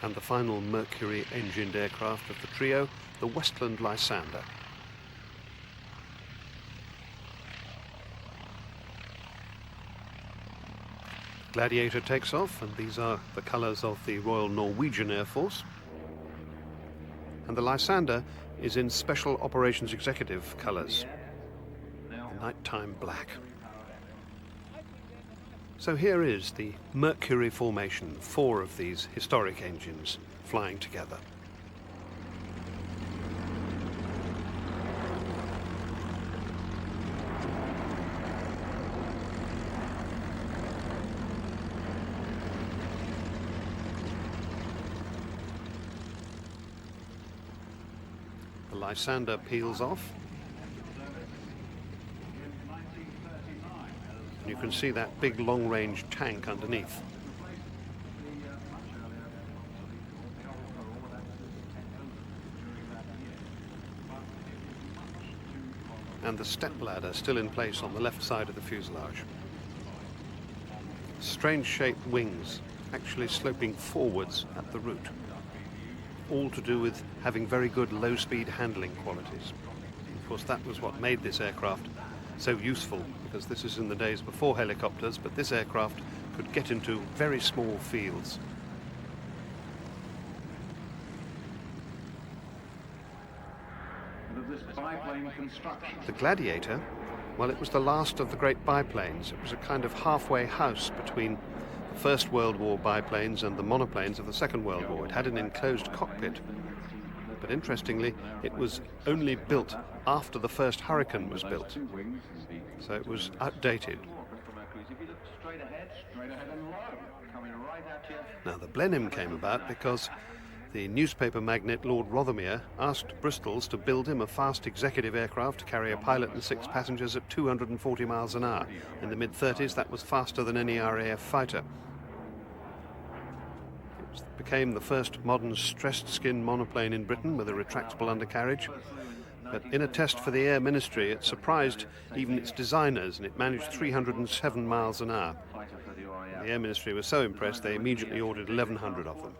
And the final Mercury-engined aircraft of the trio, the Westland Lysander. Gladiator takes off, and these are the colours of the Royal Norwegian Air Force. And the Lysander is in Special Operations Executive colours, the nighttime black. So here is the Mercury formation, 4 of these historic engines flying together. The Lysander peels off. You can see that big long-range tank underneath. And the step ladder still in place on the left side of the fuselage. Strange shaped wings actually sloping forwards at the root. All to do with having very good low-speed handling qualities. Of course, that was what made this aircraft so useful, because this is in the days before helicopters, but this aircraft could get into very small fields. The Gladiator, well, it was the last of the great biplanes. It was a kind of halfway house between the First World War biplanes and the monoplanes of the Second World War. It had an enclosed cockpit. But interestingly, it was only built after the first Hurricane was built, so it was outdated. Now, the Blenheim came about because the newspaper magnate Lord Rothermere asked Bristols to build him a fast executive aircraft to carry a pilot and 6 passengers at 240 miles an hour. In the mid-30s, that was faster than any RAF fighter. It became the first modern stressed skin monoplane in Britain with a retractable undercarriage. But in a test for the Air Ministry, it surprised even its designers, and it managed 307 miles an hour. The Air Ministry was so impressed they immediately ordered 1,100 of them.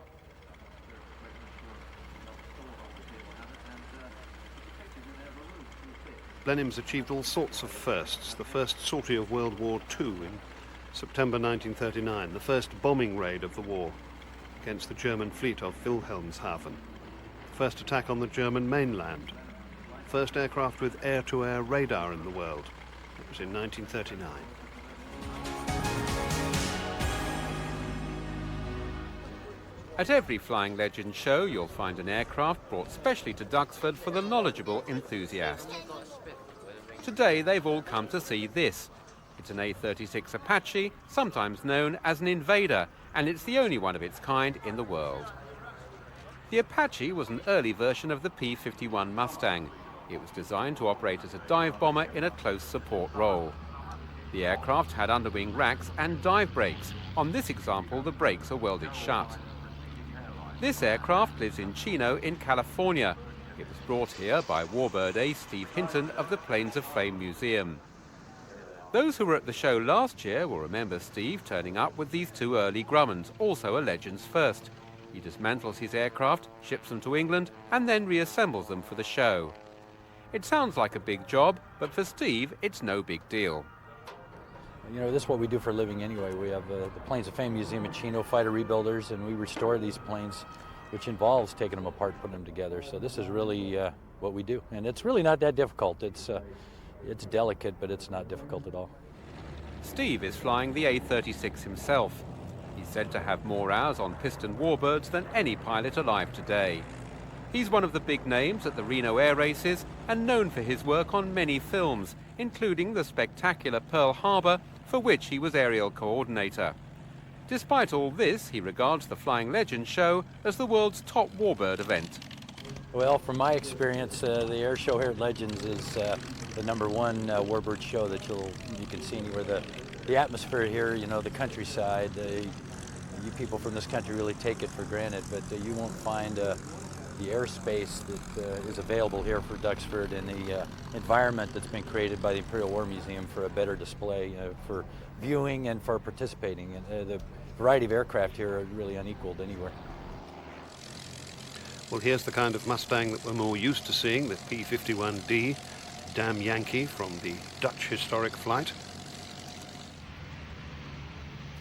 Blenheims achieved all sorts of firsts. The first sortie of World War II in September 1939, the first bombing raid of the war against the German fleet of Wilhelmshaven, first attack on the German mainland, first aircraft with air-to-air radar in the world. It was in 1939. At every Flying Legends show, you'll find an aircraft brought specially to Duxford for the knowledgeable enthusiast. Today, they've all come to see this. It's an A-36 Apache, sometimes known as an Invader, and it's the only one of its kind in the world. The Apache was an early version of the P-51 Mustang. It was designed to operate as a dive bomber in a close support role. The aircraft had underwing racks and dive brakes. On this example, the brakes are welded shut. This aircraft lives in Chino in California. It was brought here by warbird ace Steve Hinton of the Planes of Fame Museum. Those who were at the show last year will remember Steve turning up with these two early Grummons, also a Legends first. He dismantles his aircraft, ships them to England, and then reassembles them for the show. It sounds like a big job, but for Steve, it's no big deal. You know, this is what we do for a living anyway. We have the Planes of Fame Museum in Chino, fighter rebuilders, and we restore these planes, which involves taking them apart, putting them together. So this is really what we do. And it's really not that difficult. It's delicate, but it's not difficult at all. Steve is flying the A-36 himself. He's said to have more hours on piston warbirds than any pilot alive today. He's one of the big names at the Reno air races and known for his work on many films, including the spectacular Pearl Harbor, for which he was aerial coordinator. Despite all this, he regards the Flying Legends show as the world's top warbird event. Well, from my experience, the air show here at Legends is the #1 warbird show that you can see anywhere. The atmosphere here, you know, the countryside, you people from this country really take it for granted, but you won't find the airspace that is available here for Duxford and the environment that's been created by the Imperial War Museum for a better display, for viewing and for participating. And the variety of aircraft here are really unequaled anywhere. Well, here's the kind of Mustang that we're more used to seeing, the P-51D, Damn Yankee from the Dutch historic flight.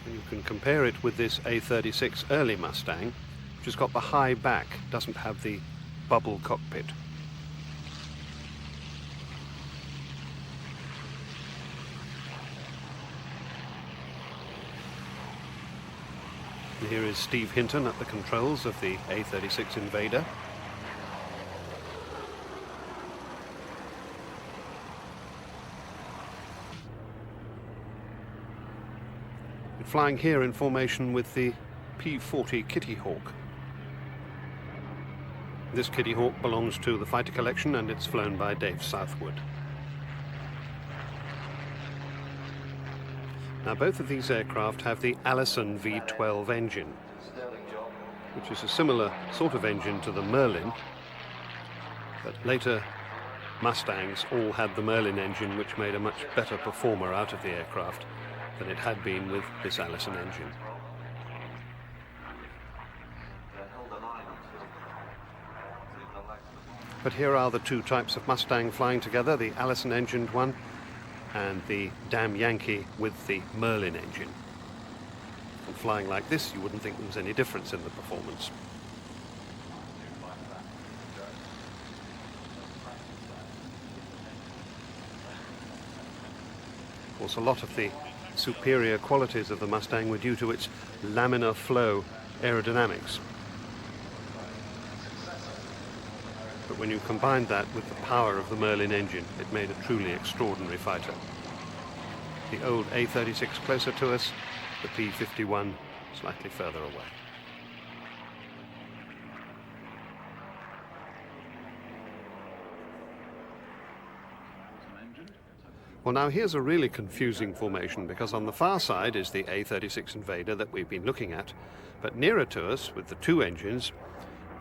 And you can compare it with this A-36 early Mustang, which has got the high back, doesn't have the bubble cockpit. And here is Steve Hinton at the controls of the A-36 Invader. Flying here in formation with the P-40 Kitty Hawk. This Kitty Hawk belongs to the fighter collection and it's flown by Dave Southwood. Now both of these aircraft have the Allison V12 engine, which is a similar sort of engine to the Merlin, but later Mustangs all had the Merlin engine, which made a much better performer out of the aircraft than it had been with this Allison engine. But here are the two types of Mustang flying together, the Allison-engined one and the Damn Yankee with the Merlin engine. And flying like this, you wouldn't think there was any difference in the performance. Of course, a lot of the superior qualities of the Mustang were due to its laminar flow aerodynamics. But when you combined that with the power of the Merlin engine, it made a truly extraordinary fighter. The old A-36 closer to us, the P-51 slightly further away. Well, now here's a really confusing formation, because on the far side is the A-36 Invader that we've been looking at, but nearer to us, with the two engines,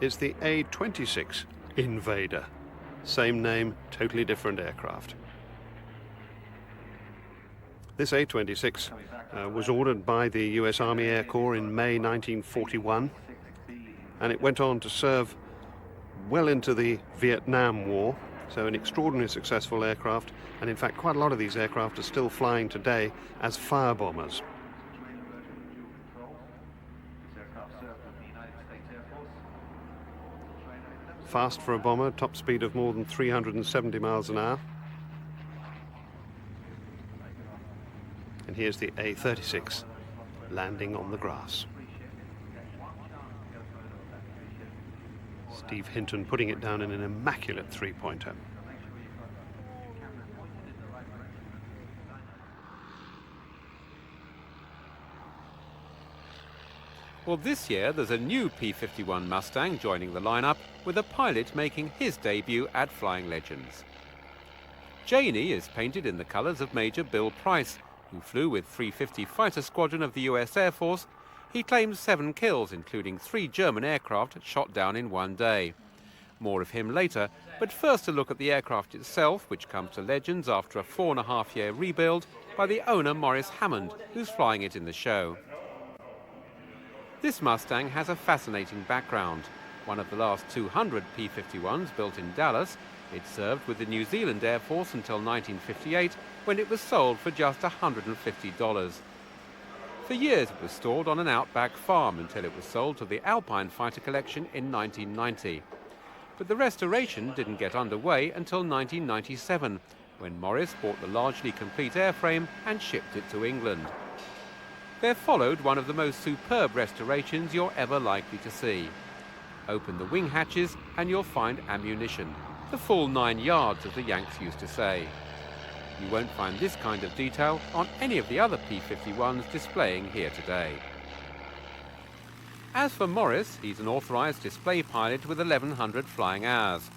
is the A-26 Invader. Same name, totally different aircraft. This A-26 was ordered by the US Army Air Corps in May 1941, and it went on to serve well into the Vietnam War, so an extraordinarily successful aircraft, and in fact quite a lot of these aircraft are still flying today as firebombers. Fast for a bomber, top speed of more than 370 miles an hour. And here's the A-36 landing on the grass. Steve Hinton putting it down in an immaculate three-pointer. Well, this year there's a new P-51 Mustang joining the lineup, with a pilot making his debut at Flying Legends. Janie is painted in the colours of Major Bill Price, who flew with 350 Fighter Squadron of the US Air Force. He claims 7 kills, including 3 German aircraft shot down in one day. More of him later, but first a look at the aircraft itself, which comes to Legends after a 4.5-year rebuild by the owner Maurice Hammond, who's flying it in the show. This Mustang has a fascinating background. One of the last 200 P-51s built in Dallas, it served with the New Zealand Air Force until 1958, when it was sold for just $150. For years it was stored on an outback farm until it was sold to the Alpine Fighter Collection in 1990. But the restoration didn't get underway until 1997, when Morris bought the largely complete airframe and shipped it to England. There followed one of the most superb restorations you're ever likely to see. Open the wing hatches and you'll find ammunition, the full 9 yards, as the Yanks used to say. You won't find this kind of detail on any of the other P-51s displaying here today. As for Morris, he's an authorised display pilot with 1,100 flying hours.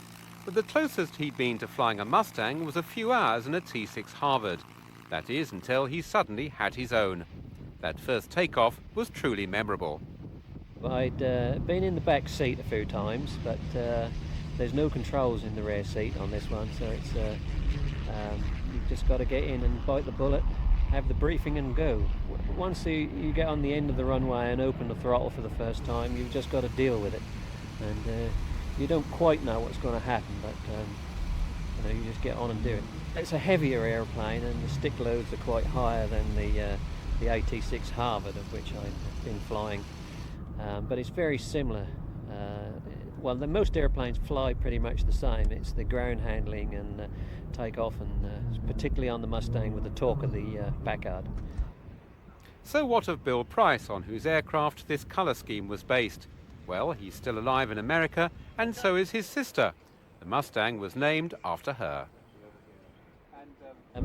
But the closest he'd been to flying a Mustang was a few hours in a T-6 Harvard. That is, until he suddenly had his own. That first takeoff was truly memorable. I'd been in the back seat a few times, but there's no controls in the rear seat on this one, so it's you've just got to get in and bite the bullet, have the briefing and go. Once you get on the end of the runway and open the throttle for the first time, you've just got to deal with it. And you don't quite know what's going to happen, but you just get on and do it. It's a heavier airplane and the stick loads are quite higher than the AT-6 Harvard, of which I've been flying. But it's very similar. Well, most airplanes fly pretty much the same. It's the ground handling and takeoff, and particularly on the Mustang with the torque of the Packard. So what of Bill Price, on whose aircraft this colour scheme was based? Well, he's still alive in America, and so is his sister. The Mustang was named after her.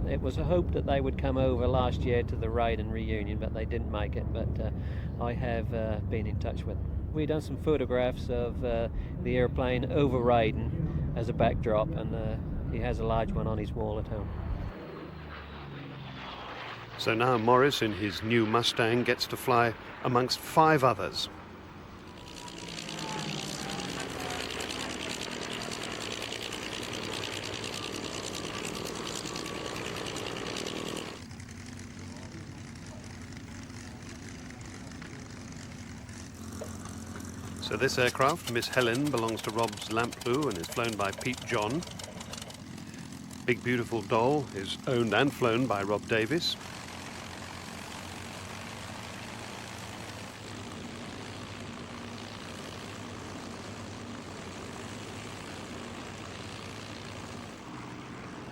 It was a hope that they would come over last year to the raid and reunion, but they didn't make it. But I have been in touch with them. We've done some photographs of the airplane over Raiden as a backdrop, and he has a large one on his wall at home. So now Morris, in his new Mustang, gets to fly amongst 5 others. So this aircraft, Miss Helen, belongs to Rob's Lamplugh and is flown by Pete John. Big Beautiful Doll is owned and flown by Rob Davis.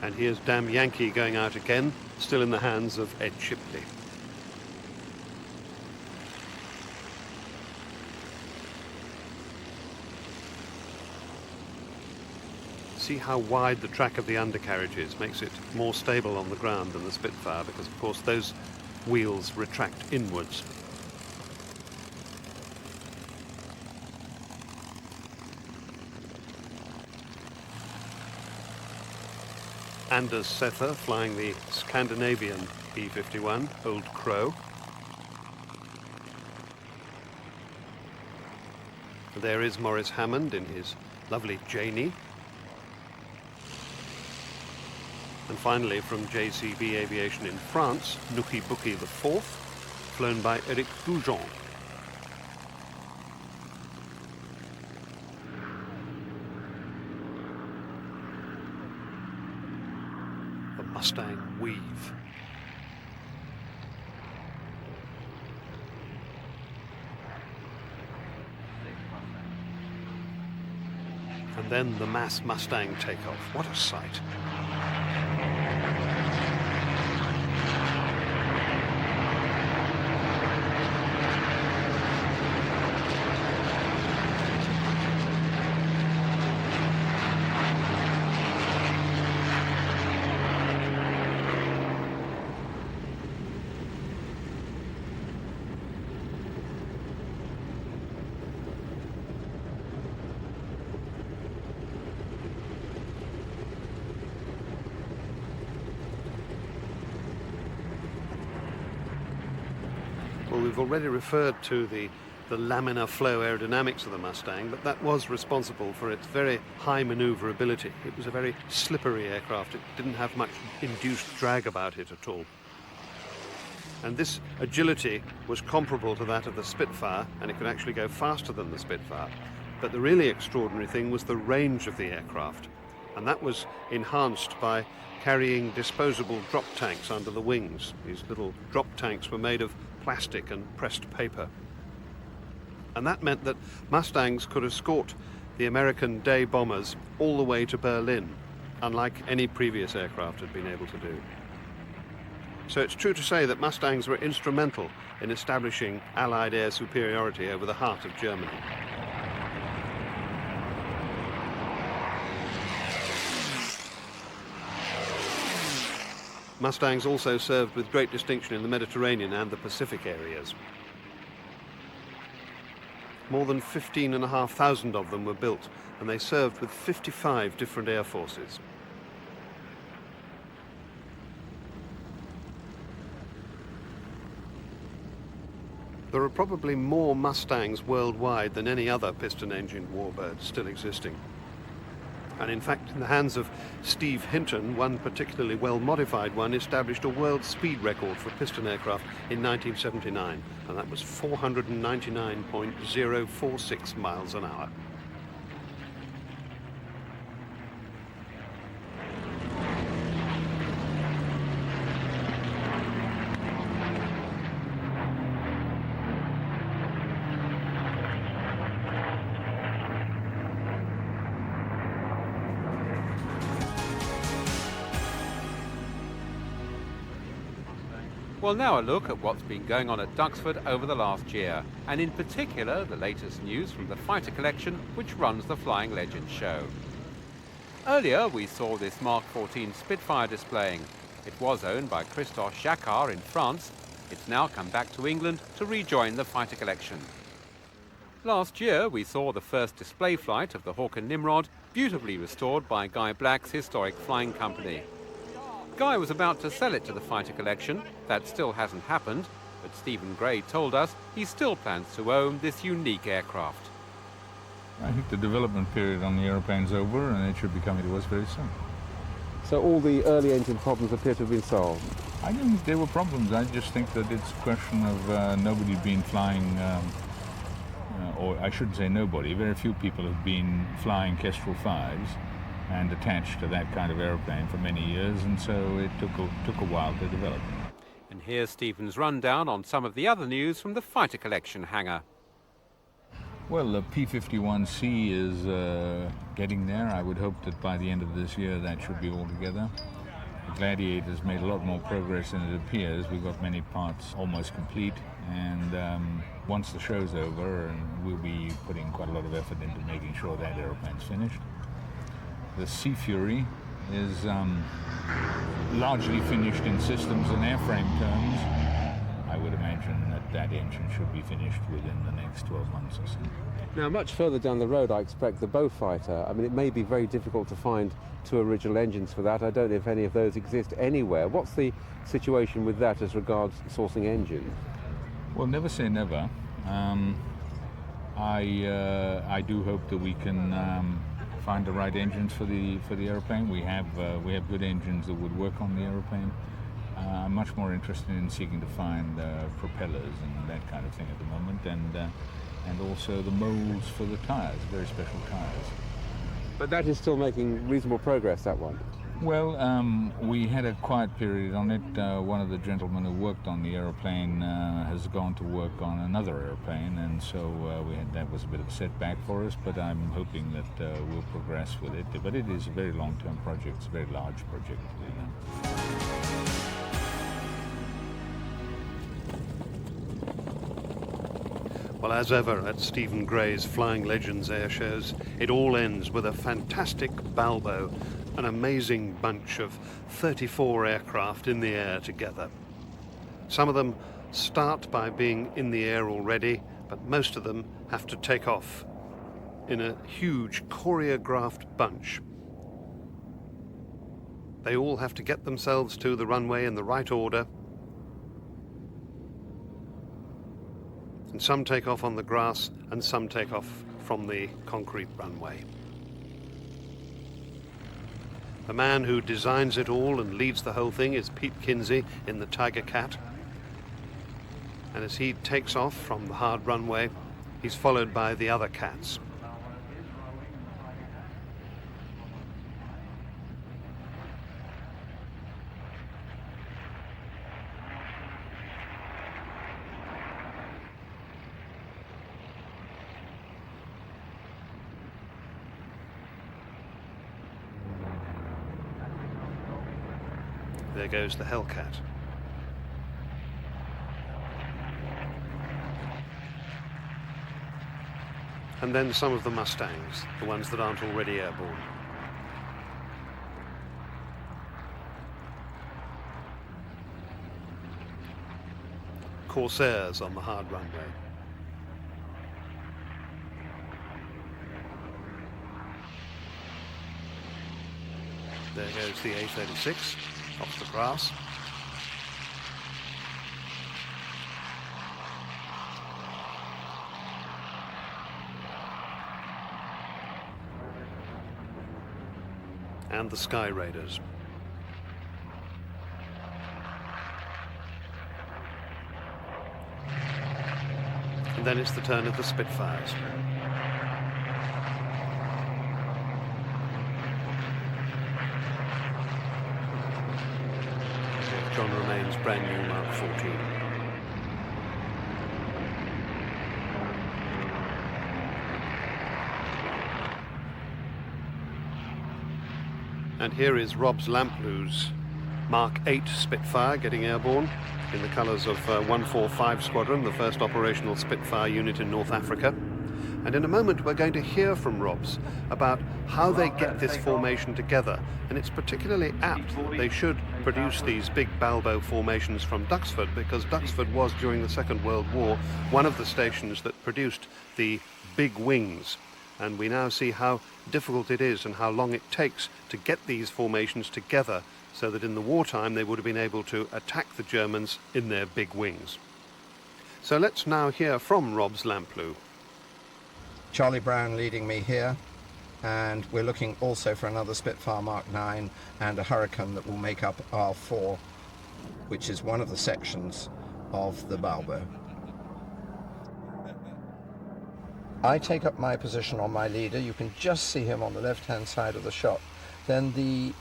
And here's Damn Yankee going out again, still in the hands of Ed Shipley. See how wide the track of the undercarriage is, makes it more stable on the ground than the Spitfire, because of course those wheels retract inwards. Anders Sether flying the Scandinavian P-51, Old Crow. There is Maurice Hammond in his lovely Janie. And finally, from JCB Aviation in France, Nookie Bookie IV, flown by Eric Goujon. The Mustang Weave. And then the mass Mustang takeoff. What a sight. We've already referred to the laminar flow aerodynamics of the Mustang, but that was responsible for its very high maneuverability. It was a very slippery aircraft. It didn't have much induced drag about it at all. And this agility was comparable to that of the Spitfire, and it could actually go faster than the Spitfire. But the really extraordinary thing was the range of the aircraft, and that was enhanced by carrying disposable drop tanks under the wings. These little drop tanks were made of plastic and pressed paper. And that meant that Mustangs could escort the American day bombers all the way to Berlin, unlike any previous aircraft had been able to do. So it's true to say that Mustangs were instrumental in establishing Allied air superiority over the heart of Germany. Mustangs also served with great distinction in the Mediterranean and the Pacific areas. More than 15,500 of them were built, and they served with 55 different air forces. There are probably more Mustangs worldwide than any other piston-engined warbird still existing. And in fact, in the hands of Steve Hinton, one particularly well-modified one established a world speed record for piston aircraft in 1979, and that was 499.046 miles an hour. Well, now a look at what's been going on at Duxford over the last year, and in particular the latest news from the fighter collection which runs the Flying Legends show. Earlier we saw this Mark 14 Spitfire displaying. It was owned by Christophe Jacquard in France. It's now come back to England to rejoin the fighter collection. Last year we saw the first display flight of the Hawk and Nimrod, beautifully restored by Guy Black's historic flying company. Guy was about to sell it to the fighter collection. That still hasn't happened, but Stephen Gray told us he still plans to own this unique aircraft. I think the development period on the aeroplane's over, and it should be coming to us very soon. So all the early engine problems appear to have been solved? I don't think there were problems. I just think that it's a question of nobody being flying, or I shouldn't say nobody, very few people have been flying Kestrel 5s and attached to that kind of aeroplane for many years, and so it took a while to develop. And here's Stephen's rundown on some of the other news from the fighter collection hangar. Well, the P-51C is getting there. I would hope that by the end of this year that should be all together. The Gladiator's made a lot more progress than it appears. We've got many parts almost complete, and once the show's over, we'll be putting quite a lot of effort into making sure that aeroplane's finished. The Sea Fury is largely finished in systems and airframe terms. I would imagine that engine should be finished within the next 12 months or so. Now, much further down the road, I expect the Beaufighter. I mean, it may be very difficult to find two original engines for that. I don't know if any of those exist anywhere. What's the situation with that as regards sourcing engines? Well, never say never. I do hope that we can find the right engines for the aeroplane. We have good engines that would work on the aeroplane. I'm much more interested in seeking to find propellers and that kind of thing at the moment, and also the molds for the tires, very special tires. But that is still making reasonable progress, that one. Well, we had a quiet period on it. One of the gentlemen who worked on the aeroplane has gone to work on another airplane, and so that was a bit of a setback for us, but I'm hoping that we'll progress with it. But it is a very long-term project. It's a very large project. Well, as ever at Stephen Gray's Flying Legends air shows, it all ends with a fantastic balbo, an amazing bunch of 34 aircraft in the air together. Some of them start by being in the air already, but most of them have to take off in a huge choreographed bunch. They all have to get themselves to the runway in the right order. And some take off on the grass and some take off from the concrete runway. The man who designs it all and leads the whole thing is Pete Kinsey in the Tiger Cat. And as he takes off from the hard runway, he's followed by the other cats. There goes the Hellcat. And then some of the Mustangs, the ones that aren't already airborne. Corsairs on the hard runway. There goes the A-36 off the grass. And the Sky Raiders. And then it's the turn of the Spitfires. John Romain's brand new Mark 14. And here is Rob's Lamplu's Mark 8 Spitfire getting airborne in the colours of 145 Squadron, the first operational Spitfire unit in North Africa. And in a moment we're going to hear from Robs about how they get this formation together. And it's particularly apt that they should produce these big Balbo formations from Duxford, because Duxford was, during the Second World War, one of the stations that produced the big wings. And we now see how difficult it is and how long it takes to get these formations together so that in the wartime they would have been able to attack the Germans in their big wings. So let's now hear from Rob's Lamplu. Charlie Brown leading me here, and we're looking also for another Spitfire Mark 9 and a Hurricane that will make up R4, which is one of the sections of the Balbo. I take up my position on my leader. You can just see him on the left-hand side of the shot. Then the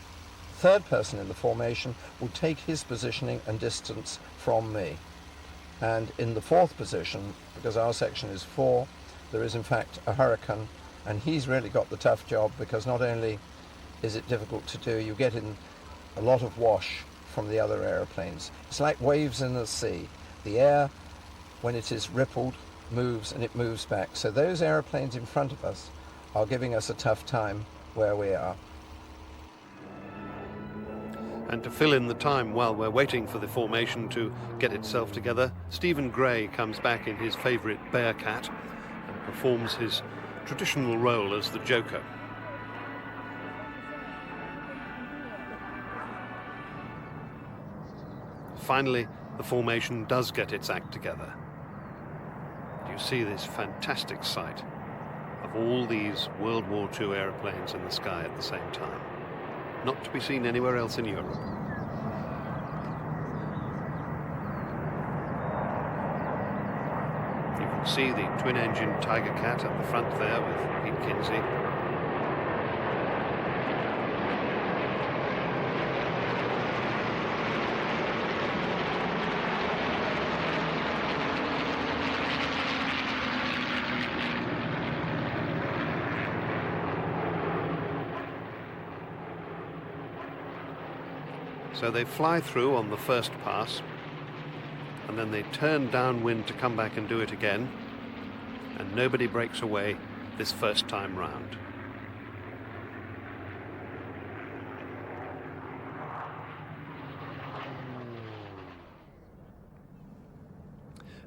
third person in the formation will take his positioning and distance from me. And in the fourth position, because our section is 4, there is in fact a Hurricane, and he's really got the tough job, because not only is it difficult to do, you get in a lot of wash from the other aeroplanes. It's like waves in the sea. The air, when it is rippled, moves and it moves back. So those aeroplanes in front of us are giving us a tough time where we are. And to fill in the time while we're waiting for the formation to get itself together, Stephen Gray comes back in his favourite Bearcat and performs his traditional role as the Joker. Finally, the formation does get its act together. You see this fantastic sight of all these World War II aeroplanes in the sky at the same time. Not to be seen anywhere else in Europe. You can see the twin-engine Tiger Cat at the front there with Pete Kinsey. So they fly through on the first pass, and then they turn downwind to come back and do it again, and nobody breaks away this first time round.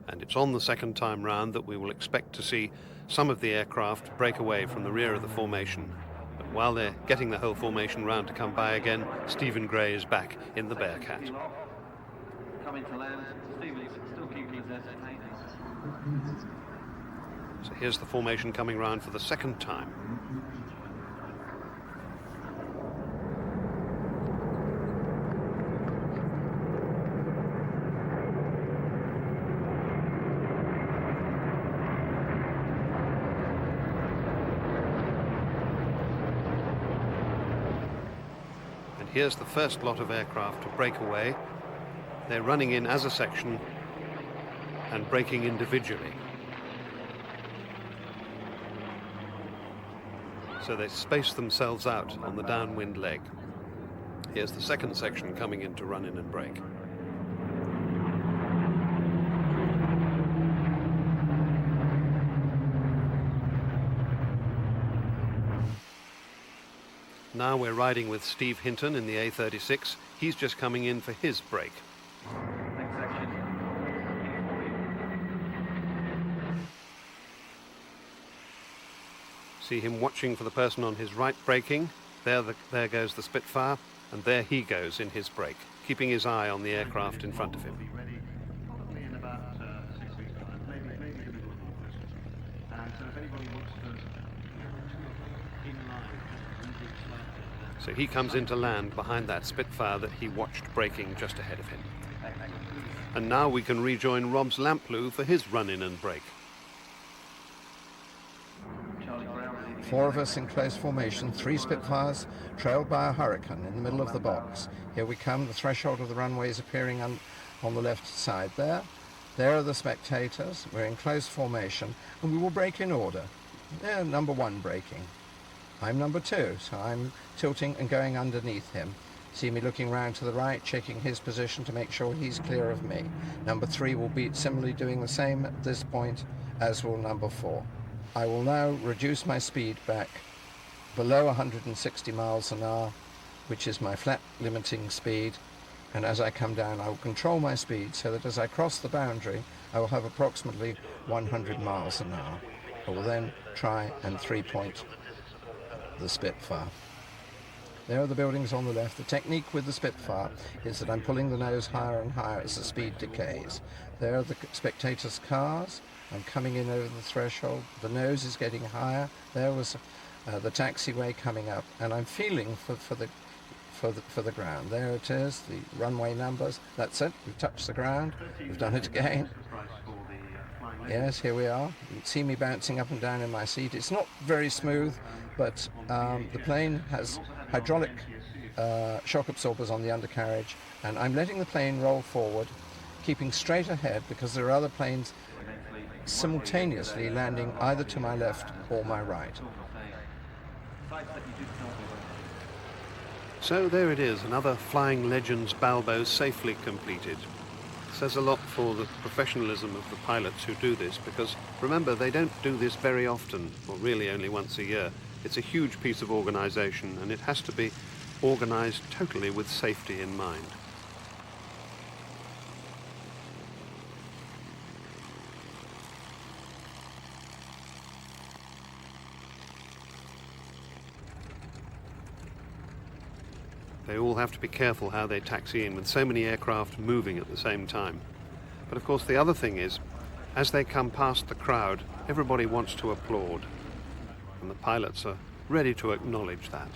And it's on the second time round that we will expect to see some of the aircraft break away from the rear of the formation. But while they're getting the whole formation round to come by again, Stephen Gray is back in the Bearcat. Coming to land, Stephen's still keeping his entertaining. So here's the formation coming round for the second time. And here's the first lot of aircraft to break away. They're running in as a section and braking individually. So they space themselves out on the downwind leg. Here's the second section coming in to run in and brake. Now we're riding with Steve Hinton in the A36. He's just coming in for his brake. See him watching for the person on his right braking. There goes the Spitfire, and there he goes in his brake, keeping his eye on the aircraft in front of him. So he comes into land behind that Spitfire that he watched braking just ahead of him. And now we can rejoin Rob's Lamplugh for his run-in and brake. 4 of us in close formation, 3 Spitfires, trailed by a Hurricane in the middle of the box. Here we come, the threshold of the runway is appearing on the left side there. There are the spectators, we're in close formation, and we will brake in order. They're number 1 braking. I'm number 2, so I'm tilting and going underneath him. See me looking round to the right, checking his position to make sure he's clear of me. Number 3 will be similarly doing the same at this point, as will number 4. I will now reduce my speed back below 160 miles an hour, which is my flat limiting speed, and as I come down I will control my speed so that as I cross the boundary I will have approximately 100 miles an hour. I will then try and 3-point the Spitfire. There are the buildings on the left. The technique with the Spitfire is that I'm pulling the nose higher and higher as the speed decays. There are the spectators' cars. I'm coming in over the threshold. The nose is getting higher. There was the taxiway coming up, and I'm feeling for the ground. There it is, the runway numbers. That's it. We've touched the ground. We've done it again. Yes, here we are. You can see me bouncing up and down in my seat. It's not very smooth, but the plane has hydraulic shock absorbers on the undercarriage, and I'm letting the plane roll forward, keeping straight ahead because there are other planes simultaneously landing either to my left or my right. So there it is, another Flying Legends Balbo safely completed. Says a lot for the professionalism of the pilots who do this, because remember, they don't do this very often, or really only once a year. It's a huge piece of organisation, and it has to be organised totally with safety in mind. They all have to be careful how they taxi in with so many aircraft moving at the same time. But of course the other thing is, as they come past the crowd, everybody wants to applaud, and the pilots are ready to acknowledge that.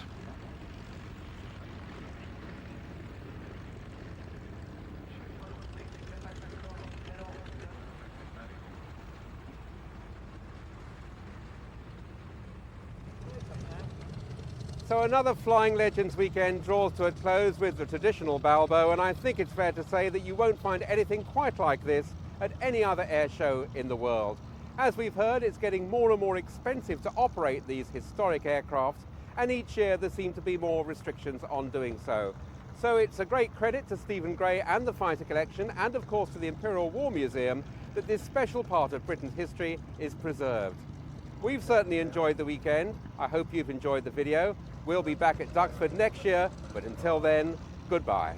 So another Flying Legends weekend draws to a close with the traditional Balbo, and I think it's fair to say that you won't find anything quite like this at any other air show in the world. As we've heard, it's getting more and more expensive to operate these historic aircraft, and each year there seem to be more restrictions on doing so. So it's a great credit to Stephen Gray and the Fighter Collection, and of course to the Imperial War Museum, that this special part of Britain's history is preserved. We've certainly enjoyed the weekend. I hope you've enjoyed the video. We'll be back at Duxford next year, but until then, goodbye.